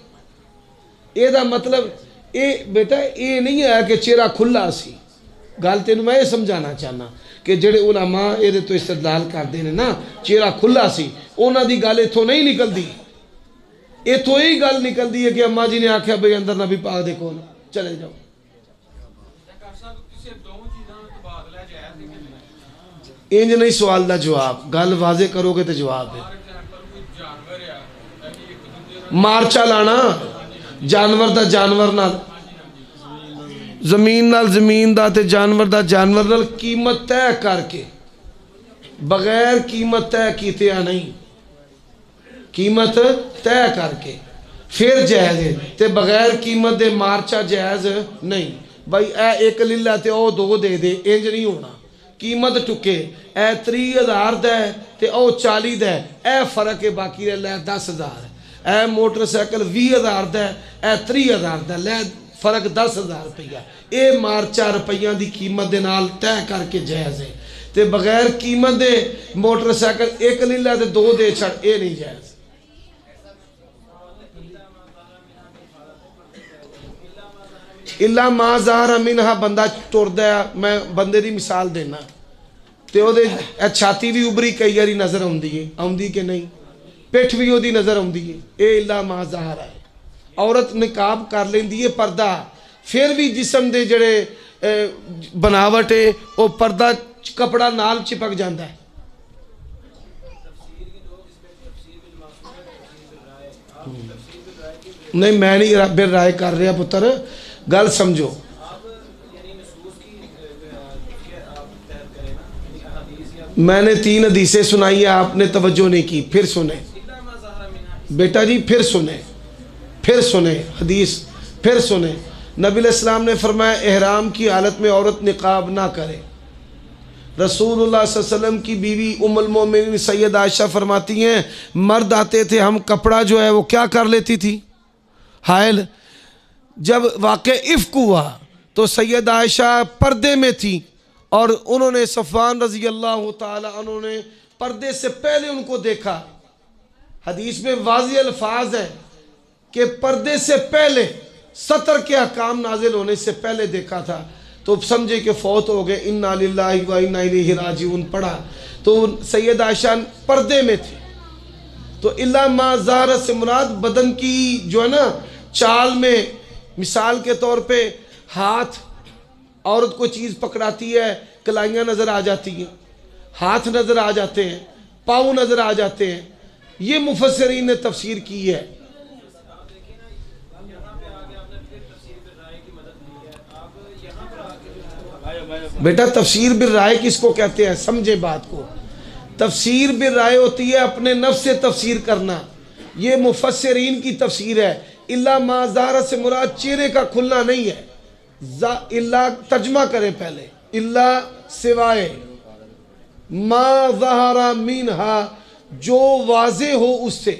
یہ دا مطلب اے بیٹا یہ نہیں ہے کہ چہرہ کھلا سی. گل تینوں میں یہ سمجھانا چاہنا کہ جڑے علماء یہ تو استدلال کرتے ہیں نا چہرہ کھلا سی انہاں دی گل اتھوں نہیں نکلتی. اتھوں یہی گل نکلتی ہے کہ اماں جی نے آکھیا بھئی اندر نبی پاک دے کول چلے جاؤ. انج نہیں سوال دا جواب. گل واضح کرو گے تو جواب ہے. مارچا لانا جانور دا جانور نال زمین نال زمین دا تے جانور دا جانور نال قیمت طے کر کے بغیر قیمت طے کیتے نہیں. قیمت طے کر کے پھر جائز ہے تے بغیر قیمت دے مارچا جائز نہیں. بھائی اے ایک للہ تے او دو دے دے انج نہیں ہونا. قیمت ٹکے اے 30,000 دا ہے تے او 40 دا ہے اے فرق ہے. باقی لے 10,000 اے موٹر سائیکل 20,000 دا ہے اے 30,000 دا لے فرق 10,000 روپیہ. اے مارچا روپیہ دی قیمت دے نال طے کر کے جائز ہے تے بغیر قیمت دے موٹر سائیکل ایک للہ تے دو دے چھڑ اے نہیں جائز. اللہ ما ظاہر منہا بندہ ٹردا ہے. میں بندے دی مثال دینا تے او دے چھاتی بھی ابری کئی واری نظر آندی کہ نہیں؟ پیٹھ بھی او دی نظر آندی ہے. اے اللہ ما ظاہر ہے. عورت نقاب کر لیندی ہے پردہ پھر بھی جسم دے جڑے بناوٹ ہے او پردہ کپڑا نال چپک جاندہ ہے. نہیں میں نہیں بے رائے کر رہا پتر. گل سمجھو میں نے 3 حدیثیں سنائی ہیں آپ نے توجہ نہیں کی. پھر سنیں بیٹا جی پھر سنیں حدیث پھر سنیں. نبی علیہ السلام نے فرمایا احرام کی حالت میں عورت نقاب نہ کرے. رسول اللہ صلی اللہ علیہ وسلم کی بیوی ام المومنین سید عائشہ فرماتی ہیں مرد آتے تھے ہم کپڑا جو ہے وہ کیا کر لیتی تھی؟ حائل. جب واقع افک ہوا تو سید عائشہ پردے میں تھی اور انہوں نے صفوان رضی اللہ تعالی عنہ نے پردے سے پہلے ان کو دیکھا. حدیث میں واضح الفاظ ہے کہ پردے سے پہلے ستر کے احکام نازل ہونے سے پہلے دیکھا تھا تو سمجھے کہ فوت ہو گئے. انا للہ و انا الیہ راجعون پڑھا تو سید عائشہ پردے میں تھی. تو الا ما ظاہر سے مراد بدن کی جو ہے نا چال میں مثال کے طور پہ ہاتھ عورت کو چیز پکڑاتی ہے کلائیاں نظر آ جاتی ہیں ہاتھ نظر آ جاتے ہیں پاؤں نظر آ جاتے ہیں. یہ مفسرین نے تفسیر کی ہے. بیٹا تفسیر بالرائے کس کو کہتے ہیں؟ سمجھے بات کو. تفسیر بالرائے ہوتی ہے اپنے نفس سے تفسیر کرنا. یہ مفسرین کی تفسیر ہے. اللہ ما ظاہر سے مراد چہرے کا کھلنا نہیں ہے. اللہ ترجمہ کریں پہلے. اللہ سوائے ما ظہر منہا جو واضح ہو اس سے.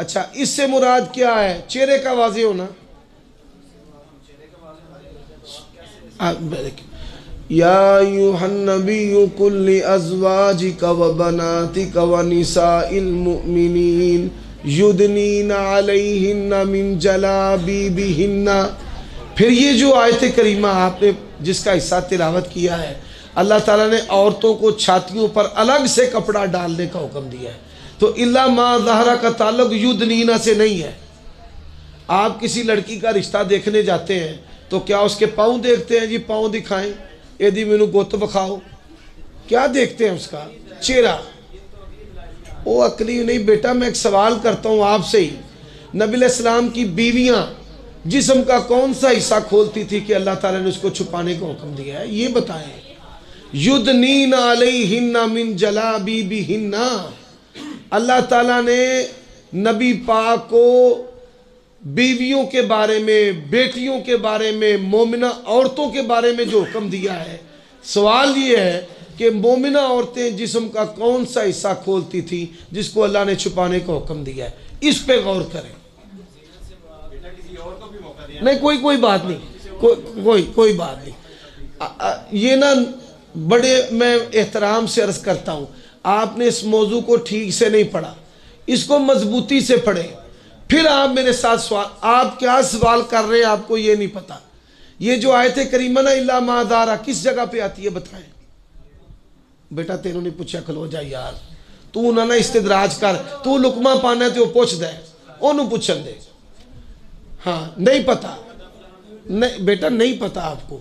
اچھا اس سے مراد کیا ہے؟ چہرے کا واضح ہونا. یا ایھا النبی قل لازواجک وبناتک ونساء المؤمنین یدنین علیہن من جلابیبہن. پھر یہ جو آیت کریمہ آپ نے جس کا حصہ تلاوت کیا ہے اللہ تعالیٰ نے عورتوں کو چھاتیوں پر الگ سے کپڑا ڈالنے کا حکم دیا ہے. تو الا ما ظہرا کا تعلق یدنینا سے نہیں ہے. آپ کسی لڑکی کا رشتہ دیکھنے جاتے ہیں تو کیا اس کے پاؤں دیکھتے ہیں؟ جی پاؤں دکھائیں، ایدی مینو گوت بکھاؤ. کیا دیکھتے ہیں؟ اس کا چہرہ. وہ عقلی نہیں بیٹا. میں ایک سوال کرتا ہوں آپ سے ہی، نبی علیہ السلام کی بیویاں جسم کا کون سا حصہ کھولتی تھی کہ اللہ تعالیٰ نے اس کو چھپانے کا حکم دیا ہے؟ یہ بتائیں. یدنین علیہن من جلابیبہن. اللہ تعالیٰ نے نبی پاک کو بیویوں کے بارے میں، بیٹیوں کے بارے میں، مومنہ عورتوں کے بارے میں جو حکم دیا ہے، سوال یہ ہے کہ مومنہ عورتیں جسم کا کون سا حصہ کھولتی تھی جس کو اللہ نے چھپانے کا حکم دیا ہے؟ اس پہ غور کریں. نہیں کوئی بات نہیں، کوئی بات نہیں. یہ نا بڑے میں احترام سے عرض کرتا ہوں، آپ نے اس موضوع کو ٹھیک سے نہیں پڑھا، اس کو مضبوطی سے پڑھیں. پھر آپ میرے ساتھ سوال، آپ کیا سوال کر رہے ہیں آپ کو یہ نہیں پتا. یہ جو آیت کریمہ نا الا ما ظہرا کس جگہ پہ آتی ہے بتائیں؟ بیٹا تینوں نے پوچھا، کھلو جا یار، تو نہ استدراج کر، تو لقمہ پانا ہے تو پوچھ دے، انہوں پوچھن دے. ہاں نہیں پتا، نہیں بیٹا نہیں پتا آپ کو،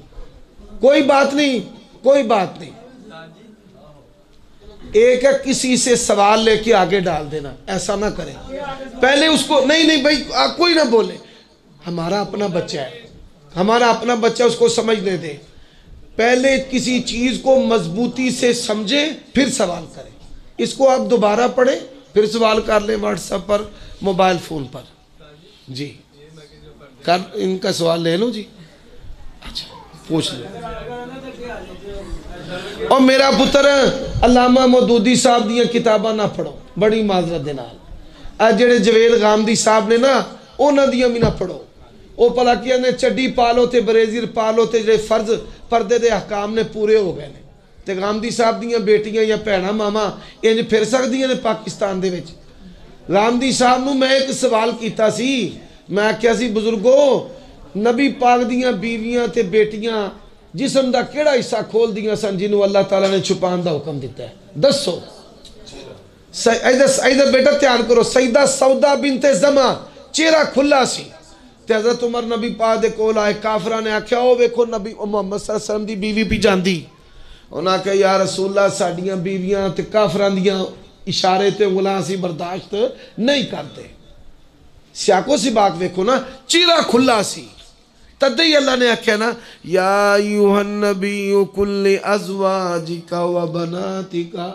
کوئی بات نہیں، کوئی بات نہیں. ایک کسی سے سوال لے کے آگے ڈال دینا، ایسا نہ کریں. پہلے اس کو نہیں بھائی کوئی نہ بولے. ہمارا اپنا بچہ ہے، ہمارا اپنا بچہ، اس کو سمجھنے دیں. پہلے کسی چیز کو مضبوطی سے سمجھیں پھر سوال کریں. اس کو آپ دوبارہ پڑھیں پھر سوال کر لیں واٹس ایپ پر، موبائل فون پر. جی ان کا سوال لے لو. جی اچھا پوچھ لو. اور میرا پتر علامہ مودودی صاحب دیاں کتاباں نہ پڑھو، بڑی معذرت دے نال. جڑے جویل غامدی صاحب نے نا انہاں دیاں بھی نہ پڑھو. وہ پلا کیا نے چڈی پالو تے بریزر پالو تے جڑے فرض پردے دے احکام نے پورے ہو گئے نے. تے غامدی صاحب دیاں بیٹیاں یا بھیڑاں ماما انج پھر سکدیاں نے پاکستان دے وچ؟ غامدی صاحب نو میں ایک سوال کیتا سی، میں آکھیا سی بزرگو نبی پاک دیاں بیویاں تے بیٹیاں جسم دا کیڑا حصہ کھول دیاں سن جنہوں اللہ تعالیٰ نے چھپان دا حکم دیتا ہے؟ دسو. ادھر بیٹا دھیان کرو. سیدہ سودا بنت زما چہرہ کھلا سی تے حضرت عمر نبی پاک دے کول آئے. کافراں نے آکھیا او ویکھو نبی محمد صلی اللہ علیہ وسلم دی بیوی پی جاندی. انہاں کہا یا رسول اللہ ساڈیاں بیویاں تے کافراں دیاں اشارے تے انگلاں سی برداشت نہیں کرتے. سیاقو سی باق ویکھو نا، چہرہ کھلا سی. تدہی اللہ نے آکھیا نا یا ایوہ النبی کل ازواجک و بناتکا.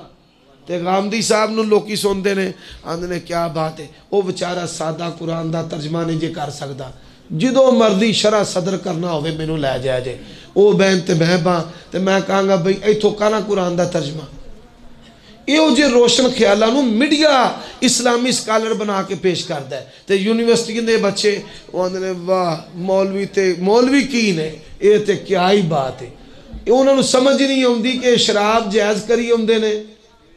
تے غامدی صاحب نو لوکی سوندے نے آندے نے کیا بات ہے، او بچارہ سادہ قرآن دا ترجمہ نہیں جے کر سکدا، جدو مرضی شرح صدر کرنا ہوئے مینوں لے جائے جے. او بہن تے میں باں تے میں کہاں گا بھئی ایتھوں کانا قرآن دا ترجمہ. یہ جو روشن خیالہ نو میڈیا اسلامی سکالر بنا کے پیش کرتا ہے. تے یونیورسٹی دے بچے وہاں نے واہ مولوی کی نے، یہ تے کیا ہی بات ہے. انہوں نے سمجھ نہیں ہوندی کہ شراب جائز کری ہوندے نے،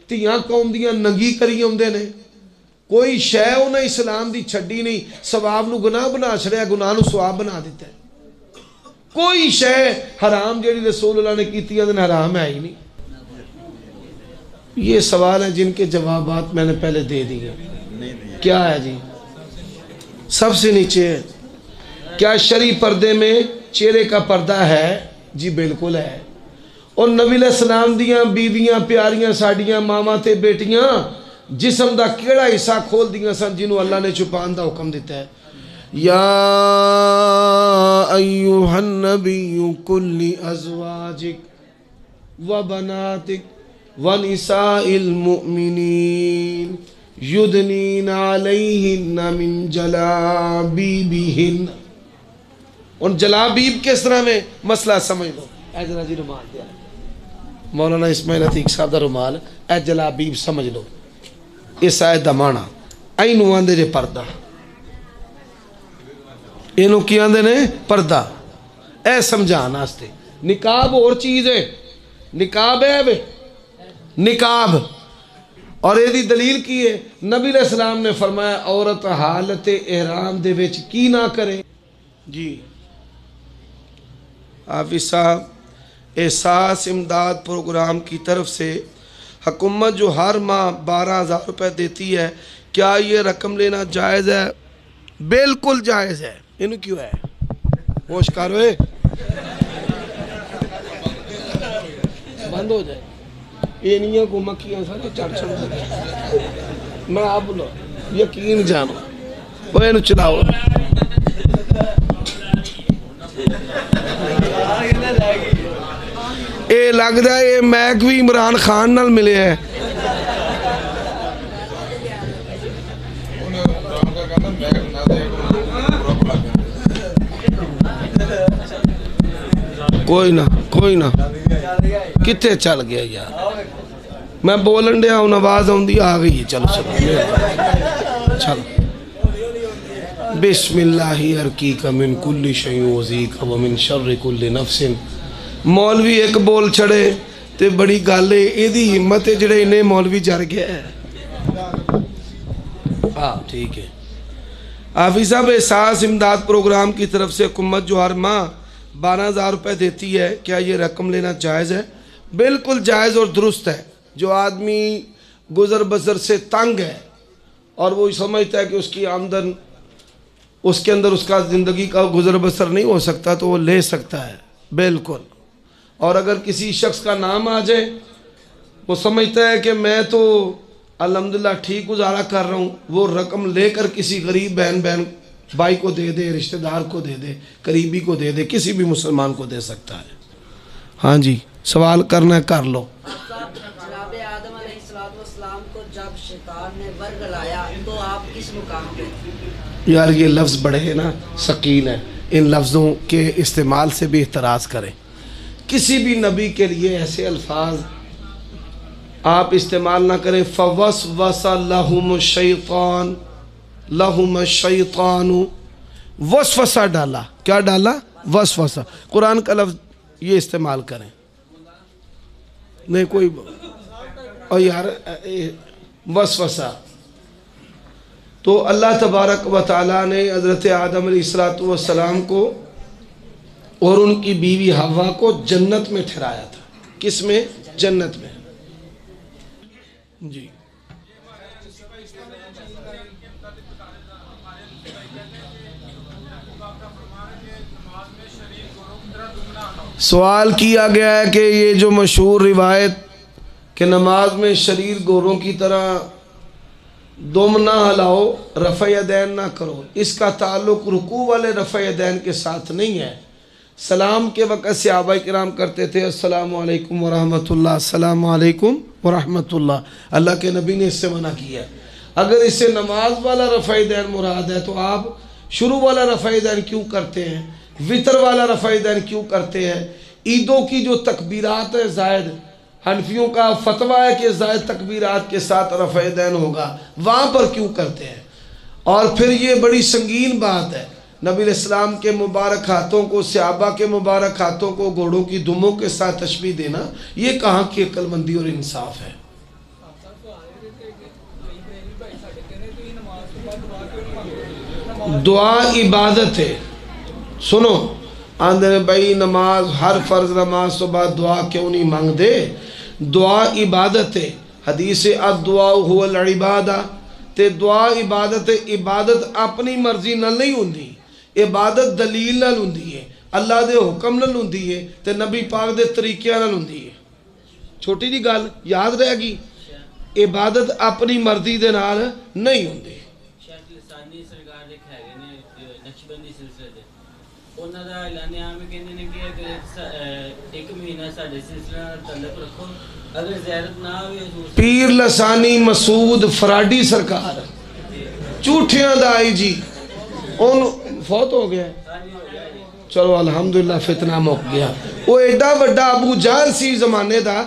تیاں قوم دیاں ننگی کری ہوندے نے. کوئی شے انہیں اسلام دی چھڑی نہیں، ثواب نو گناہ بنا چھڑیا، گناہ نو ثواب بنا دیتا ہے. کوئی شے حرام جیڑی رسول اللہ نے کیتی ہے حرام ہے ہی نہیں. یہ سوال ہیں جن کے جوابات میں نے پہلے دے دیے. کیا ہے جی؟ سب سے نیچے ہے کیا شرعی پردے میں چہرے کا پردہ ہے؟ جی بالکل ہے. اور نبی علیہ السلام دیاں بیویاں پیاریاں ساڑیاں ماما تے بیٹیاں جسم دا کیڑا حصہ کھول دیاں سن جنہوں اللہ نے چھپان دا حکم دیتا ہے. یا ایوہ النبی کل ازواجک و بناتک وَنِسَاءِ الْمُؤْمِنِينَ يُدْنِينَ عَلَيْهِنَّ مِنْ جَلَابِيبِهِنَّ. ان جلابیب کس طرح میں مسئلہ سمجھ لو. اے ذرا جی رومال دیا مولانا اسماعیل عتیق صاحب دا رومال. اے جلابیب سمجھ لو. اس آیت دا معنی اینو آندے جے پردہ، اینو کی آندے نے پردہ. اے سمجھان آستے نقاب اور چیز ہے، نقاب ہے بے نقاب. اور یہ دی دلیل کی ہے؟ نبی علیہ السلام نے فرمایا عورت حالت احرام دے وچ کی نہ کرے. جی حافظ صاحب احساس امداد پروگرام کی طرف سے حکومت جو ہر ماہ 12,000 روپے دیتی ہے، کیا یہ رقم لینا جائز ہے؟ بالکل جائز ہے۔ انہوں کیوں ہے ہوش کروے بند ہو جائے یہ نہیں کو مکھیاں سارے چڑھ میں آپ بولو یقین جانو وہ انہوں چلاؤ اے لگ دا ہے میک بھی عمران خان نال ملے ہے۔ کوئی نہ کتے چل گیا یار میں بولن دیا ہوں آواز آؤندی آ گئی ہے چلو بسم اللہ ارقیک من کل شیء وزیک ومن شر کل نفس۔ مولوی ایک بول چھڑے تے بڑی گالے ایدی ہمت ہے جڑے انہیں مولوی جر گیا ہے۔ ٹھیک ہے حافظ صاحب احساس امداد پروگرام کی طرف سے حکومت جو ہر ماہ 12,000 روپے دیتی ہے، کیا یہ رقم لینا جائز ہے؟ بالکل جائز اور درست ہے۔ جو آدمی گزر بسر سے تنگ ہے اور وہ سمجھتا ہے کہ اس کی آمدن اس کے اندر اس کا زندگی کا گزر بسر نہیں ہو سکتا تو وہ لے سکتا ہے بالکل۔ اور اگر کسی شخص کا نام آ جائے وہ سمجھتا ہے کہ میں تو الحمدللہ ٹھیک گزارا کر رہا ہوں، وہ رقم لے کر کسی غریب بہن بھائی کو دے دے، رشتہ دار کو دے دے، قریبی کو دے دے، کسی بھی مسلمان کو دے سکتا ہے۔ ہاں جی سوال کرنا ہے کر لو۔ جناب آدم علیہ السلام کو جب شیطان نے ورگلایا تو آپ کس مقام پہ؟ یار یہ لفظ بڑے ہیں نا ثقیل ہیں، ان لفظوں کے استعمال سے بھی احتراز کریں۔ کسی بھی نبی کے لیے ایسے الفاظ آپ استعمال نہ کریں۔ فوسوس لہم الشیطان لہم الشیطان، وسوسہ ڈالا، کیا ڈالا؟ وسوسہ۔ قرآن کا لفظ یہ استعمال کریں نہیں کوئی اور یار وسوسہ۔ تو اللہ تبارک و تعالیٰ نے حضرت آدم علیہ السلام کو اور ان کی بیوی حوا کو جنت میں ٹھہرایا تھا۔ کس میں؟ جنت میں۔ جی سوال کیا گیا ہے کہ یہ جو مشہور روایت کہ نماز میں شریر گوروں کی طرح دم نہ ہلاؤ، رفع یدین نہ کرو، اس کا تعلق رکوع والے رفع یدین کے ساتھ نہیں ہے۔ سلام کے وقت صحابہ کرام کرتے تھے السلام علیکم ورحمۃ اللہ، السلام علیکم ورحمۃ اللہ، اللہ کے نبی نے اس سے منع کیا ہے۔ اگر اس سے نماز والا رفع یدین مراد ہے تو آپ شروع والا رفع یدین کیوں کرتے ہیں؟ وطر والا رفع یدین کیوں کرتے ہیں؟ عیدوں کی جو تکبیرات ہے زائد، حنفیوں کا فتویٰ ہے کہ زائد تکبیرات کے ساتھ رفع یدین ہوگا، وہاں پر کیوں کرتے ہیں؟ اور پھر یہ بڑی سنگین بات ہے، نبی علیہ السلام کے مبارک ہاتھوں کو، صحابہ کے مبارک ہاتھوں کو گھوڑوں کی دموں کے ساتھ تشبیہ دینا، یہ کہاں کی عقل مندی اور انصاف ہے؟ دعا عبادت ہے، سنو آندھنے بھائی نماز ہر فرض نماز تو بعد دعا کیوں نہیں مانگ دے؟ دعا عبادت ہے، حدیث الدعاء هو العبادہ، تے دعا عبادت ہے۔ عبادت اپنی مرضی نہ نہیں ہوندی، عبادت دلیل نہ ہوندی ہے، اللہ دے حکم نہ ہوندی ہے، تے نبی پاک دے طریقے نہ ہوندی ہے۔ چھوٹی جی گل یاد رہے گی، عبادت اپنی مرضی دے نال نہیں ہوندی۔ شیخ لسانی سرکار دے کھیگے نے نقشبندی سلسلے دے انہاں دا اعلان عام کہندے نے کہ ایک مہینہ ساڈے سلسلے نال تعلق رکھو، اگر زیارت نہ ہوئے حضور پیر لسانی مسعود فراڈی سرکار جھوٹیاں دا آئی جی ان فوت ہو گیا چلو الحمدللہ فتنہ موک گیا۔ وہ ایڈا وڈا ابو جہل سی زمانے دا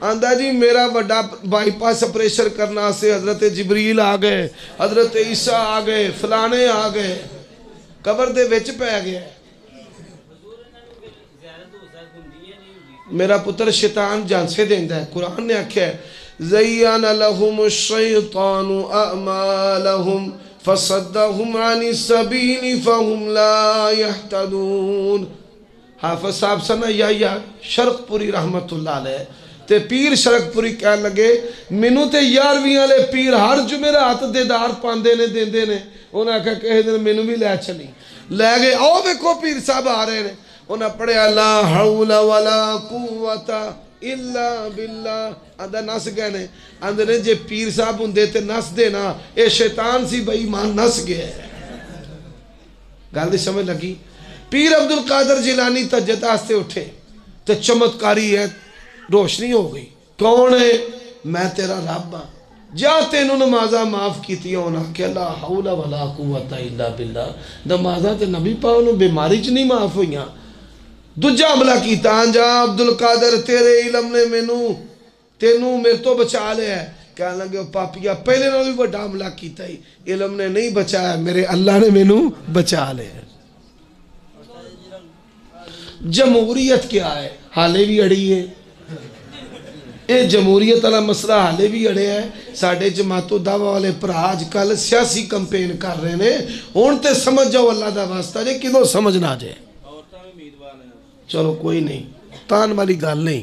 آندہ جی میرا وڈا بائی پاس اپریشر کرنا سے حضرت جبریل آ گئے، حضرت عیسیٰ آ گئے، فلانے آ گئے، قبر دے وچ پہ گیا۔ میرا پتر شیطان جان سے دیندہ ہے، قرآن نے آکھا ہے زَيَّنَ لَهُمُ الشَّيْطَانُ أَعْمَالَهُمْ فَصَدَّهُمْ عَنِ السَّبِيلِ فَهُمْ لَا يَهْتَدُونَ۔ حافظ صاحب سنا یا شرق پوری رحمتullah علیہ تے پیر شرق پوری کہنے لگے مینوں تے 11ویں والے پیر ہر جمعرات دیدار پاندے نے دیندے نے انہاں کہا کہ دن مینوں بھی لے چلی لے گئے او ویکھو پیر صاحب آ رہے نے انہاں پڑھیا لا حول ولا قوت الا باللہ آدھا نس گئے نے آدھے نے جے پیر صاحب ہوں تے نس دے نا اے شیطان سی بھائی مان نس گئے گل دی سمجھ لگی پیر عبدالقادر جیلانی تجد آستے اٹھے تے چمتکاری ہے روشنی ہو گئی کون ہے میں تیرا رب ہاں جا تینوں نمازہ معاف کیتی ہونا کہ لا حول ولا قوت الا باللہ نمازہ تے نبی پاؤں نے بیماری چ نہیں معاف ہوئیاں دجا حملہ کیتا جا عبدالقادر تیرے علم نے تینوں میرے تو بچا لے ہے کہنے لگے پاپیا پہلے نہ بھی بڑا حملہ کیتا ہی علم نے نہیں بچایا میرے اللہ نے مینوں بچا لے جمہوریت کیا ہے حالے بھی اڑی ہے اے جمہوریت والا مسئلہ حالے بھی اڑے ہے ساڑھے جماعت و دعویٰ والے پر آج کل سیاسی کمپین کر رہے ہیں ہون تے سمجھ جاؤ اللہ دا واسطہ جے کدوں سمجھ نہ جائے چلو کوئی نہیں تان والی گل نہیں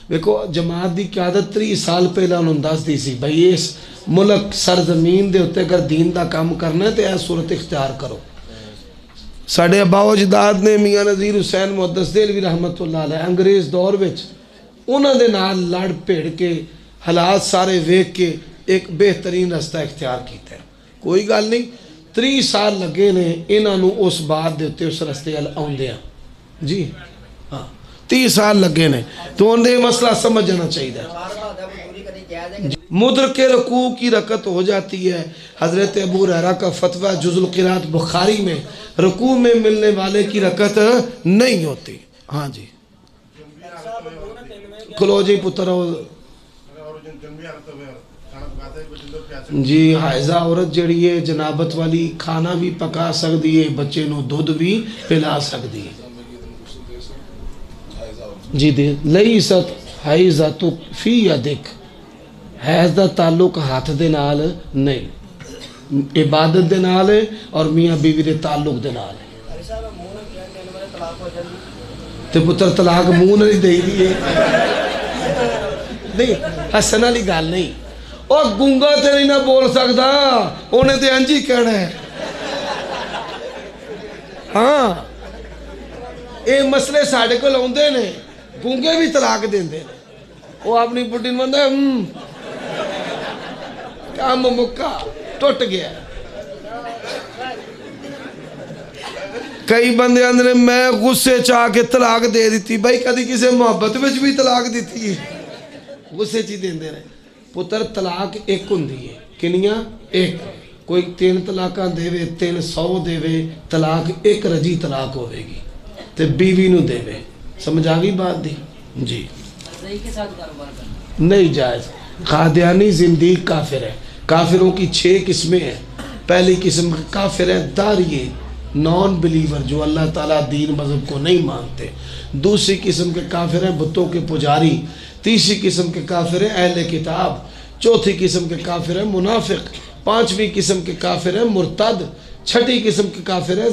دیکھو جماعت دی قیادت 30 سال پہلا انہوں دس دی سی بھئی اس ملک سرزمین دے ہوتے اگر دین دا کام کرنا ہے تو اے صورت اختیار کرو ساڑھے ابا و اجداد نے میاں نذیر حسین محدث دہلوی رحمتullah علیہ انگریز دور وچ انہاں دے نال لڑ پیڑ کے حالات سارے ویکھ کے ایک بہترین رستہ اختیار کیتا ہے کوئی گل نہیں 30 سال لگے نے انہاں نو اس بات دے ہوتے اس رستے آؤندے ہیں جی ہاں 30 سال لگے نے تو انہیں مسئلہ سمجھ جانا چاہیے مدرک رکوع کی رکعت ہو جاتی ہے حضرت ابو ہریرہ کا فتویٰ جز القراءت بخاری میں رکوع میں ملنے والے کی رکعت نہیں ہوتی ہاں جی کھلو جی پتر جی حائزہ عورت جڑی ہے جنابت والی کھانا بھی پکا سکتی ہے بچے نو دودھ بھی پلا سکتی ہے جی دے لیست حائزت فی یدک حیض دا تعلق ہاتھ دے نال نہیں عبادت دے نال ہے اور میاں بیوی دے تعلق دے نال ہے تے پتر طلاق منہ نہیں دے دیئے نہیں حسن علی گال نہیں اور گنگا تے نہیں نہ بول سکتا انہیں تے انجی کہنا ہے ہاں اے مسئلے ساڑھے کو لوندے نے گونگے بھی طلاق دیں دے وہ اپنی پٹی مندہ کام مکہ ٹوٹ گیا کئی بندے اندر میں غصے چاہ کے طلاق دے دیتی بھائی کدی کسے محبت میں بھی طلاق دیتی ہے غصے چی دیں دے رہے پتر طلاق ایک ہوندی ہے کنیاں ایک کوئی 3 طلاقاں دے وے 300 دے وے طلاق ایک رجی طلاق ہوئے گی تے بیوی نو دے وے سمجھ آگئی بات دی جی نہیں جائز قادیانی زندگی کافر ہے کافروں کی 6 قسمیں ہیں پہلی قسم کافر ہے داریے نان بلیور جو اللہ تعالیٰ دین مذہب کو نہیں مانتے دوسری قسم کے کافر ہیں بتوں کے پجاری تیسری قسم کے کافر ہیں اہل کتاب چوتھی قسم کے کافر ہیں منافق پانچویں قسم کے کافر ہیں مرتد چھٹی قسم کے کافر ہیں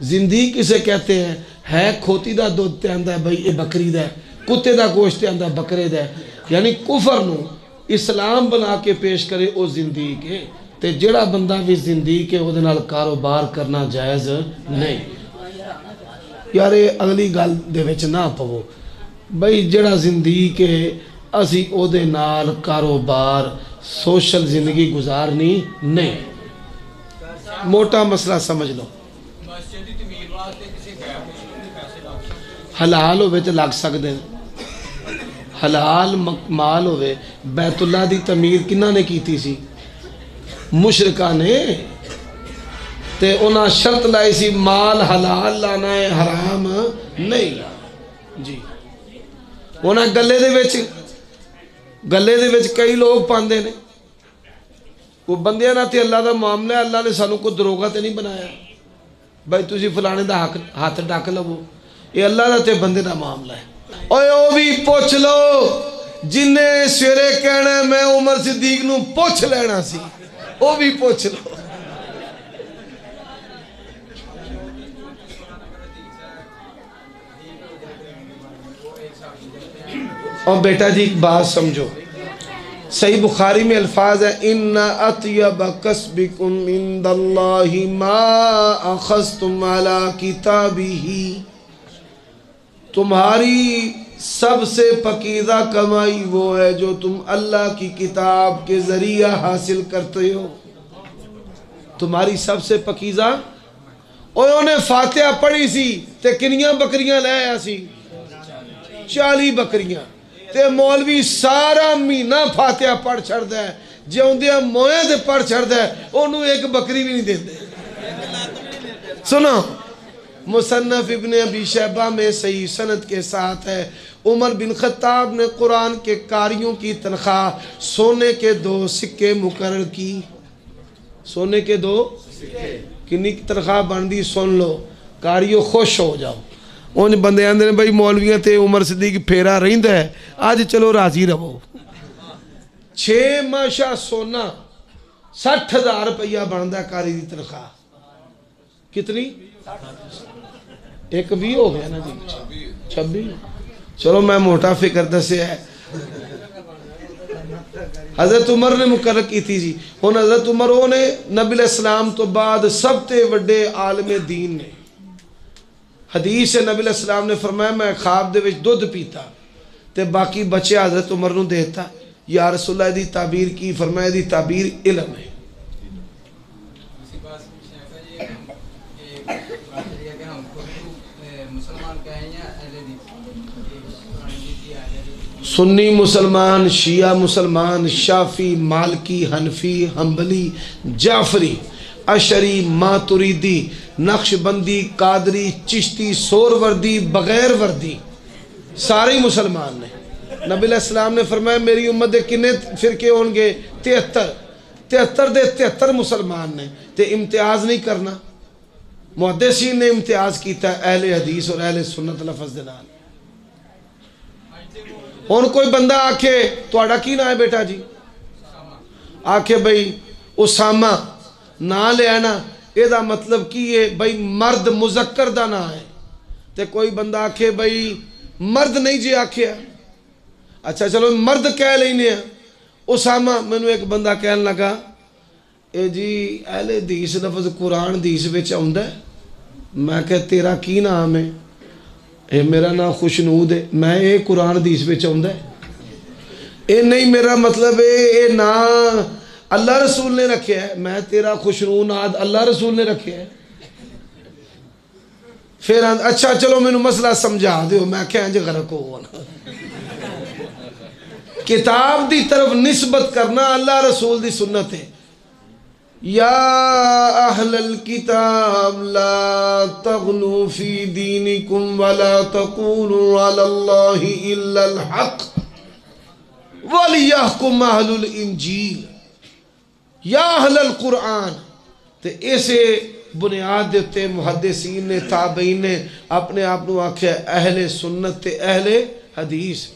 زندیق کسے کہتے ہیں ہے کھوتی دا دودھ تے آندہ ہے بھئی اے بکری دا ہے کتے دا گوشت تے آندہ ہے بکرے دا ہے یعنی کفر نو اسلام بنا کے پیش کرے او زندیق ہے تے جڑا بندہ بھی زندیق ہے او دے نال کاروبار کرنا جائز نہیں یارے اگلی گل دے وچ نہ پو بھئی جڑا زندیق ہے اسی او دے نال کاروبار سوشل زندگی گزارنی نہیں موٹا مسئلہ سمجھ لو حلال ہوئے تے لگ سکتے ہیں حلال مال ہوئے بیت اللہ دی تعمیر کنہ نے کیتی سی مشرکہ نے تے انہاں شرط لائی سی مال حلال لانا ہے حرام نہیں جی انہاں گلے دے وچ کئی لوگ پاندے نے وہ بندیاں نہ تے اللہ دا معاملہ ہے اللہ نے سانوں کو دروگا تے نہیں بنایا بھائی تُسی فلانے دا ہاتھ ڈاک لو یہ اللہ دا تے بندے دا معاملہ ہے اوہ او بھی پوچھ لو جنہیں سویرے کہنا ہے میں عمر صدیق نو پوچھ لینا سی او بھی پوچھ لو اور بیٹا جی ایک بات سمجھو، صحیح بخاری میں الفاظ ہے ان اطیب کسبکم عند اللہ ما اخذتم علی کتابہ، تمہاری سب سے پاکیزہ کمائی وہ ہے جو تم اللہ کی کتاب کے ذریعہ حاصل کرتے ہو. تمہاری سب سے پاکیزہ. انہوں نے فاتحہ پڑھی سی تے کنیاں بکریاں لے آیا سی؟ 40 بکریاں. تے مولوی سارا مہینہ فاتحہ پڑھ چھڑدا ہے، جے اوندیاں موئے تے پڑھ چھڑدا ہے، انہوں ایک بکری بھی نہیں دیندے. سنو، مصنف ابن ابی شیبہ میں صحیح سند کے ساتھ ہے، عمر بن خطاب نے قرآن کے قاریوں کی تنخواہ سونے کے 2 سکے مقرر کی. سونے کے 2 کنی کی تنخواہ بندی سن لو، قاریوں خوش ہو جاؤ. ان بندے آندے نے بھائی مولویاں تے عمر صدیق پھیرا رہندا ہے، آج چلو راضی رہو. 6 ماشا سونا 60,000 روپیہ بندا قاری دی تنخواہ. کتنی؟ ایک 20 ہو گیا نا جی، 26. چلو میں موٹا فکر دسیا ہے. حضرت عمر نے مقرر کی تھی جی. ہن حضرت عمر نے نبی علیہ السلام تو بعد سب تے وڈے عالم دین نے. حدیث ہے نبی علیہ السلام نے فرمایا میں خواب دے وچ دودھ پیتا تے باقی بچے حضرت عمر نو دیتا. یا رسول اللہ دی تعبیر کی؟ فرمایا دی تعبیر علم ہے. سنی مسلمان، شیعہ مسلمان، شافی، مالکی، حنفی، حنبلی، جعفری، اشری، ماتریدی، نقش بندی، قادری، چشتی، سور وردی، بغیر وردی، سارے مسلمان نے. نبی علیہ السلام نے فرمایا میری امت دے کنے فرقے ہون گے؟ 73 دے 73 مسلمان نے. تے امتیاز نہیں کرنا. محدثین نے امتیاز کیتا ہے اہل حدیث اور اہل سنت لفظ دے نال. ہن کوئی بندہ آکھے تہاڈا کی نام ہے بیٹا جی؟ آکھے بھئی اسامہ نا لے نا، اے دا مطلب کی ہے بھئی مرد مذکر دا نا ہے. تے کوئی بندہ آکھے بھئی مرد نہیں جی آکھے، اچھا چلو مرد کہہ لینے ہیں. اسامہ میں نے ایک بندہ کہنے لگا اے جی اہل حدیث لفظ قرآن حدیث وچ آندا ہے. میں کہ تیرا کی نام ہے؟ اے میرا نام خوشنود ہے. میں اے قرآن حدیث وچ آندا ہے؟ اے نہیں میرا مطلب اے نام اللہ رسول نے رکھے ہے. میں تیرا خوشنود اللہ رسول نے رکھے ہے. پھر اچھا چلو میں نے مسئلہ سمجھا دیو. میں کہ انج غرق ہو نا. کتاب دی طرف نسبت کرنا اللہ رسول دی سنت ہے. یا اہل الکتاب لا تغلو فی دینکم ولا تقولوا علی اللہ الا الحق ولیحکم اہل الانجیل یا اہل القرآن. تے اسے بنیاد دیتے محدثین نے تابعین نے اپنے آپ نو آکھیا اہل سنت تے اہل حدیث.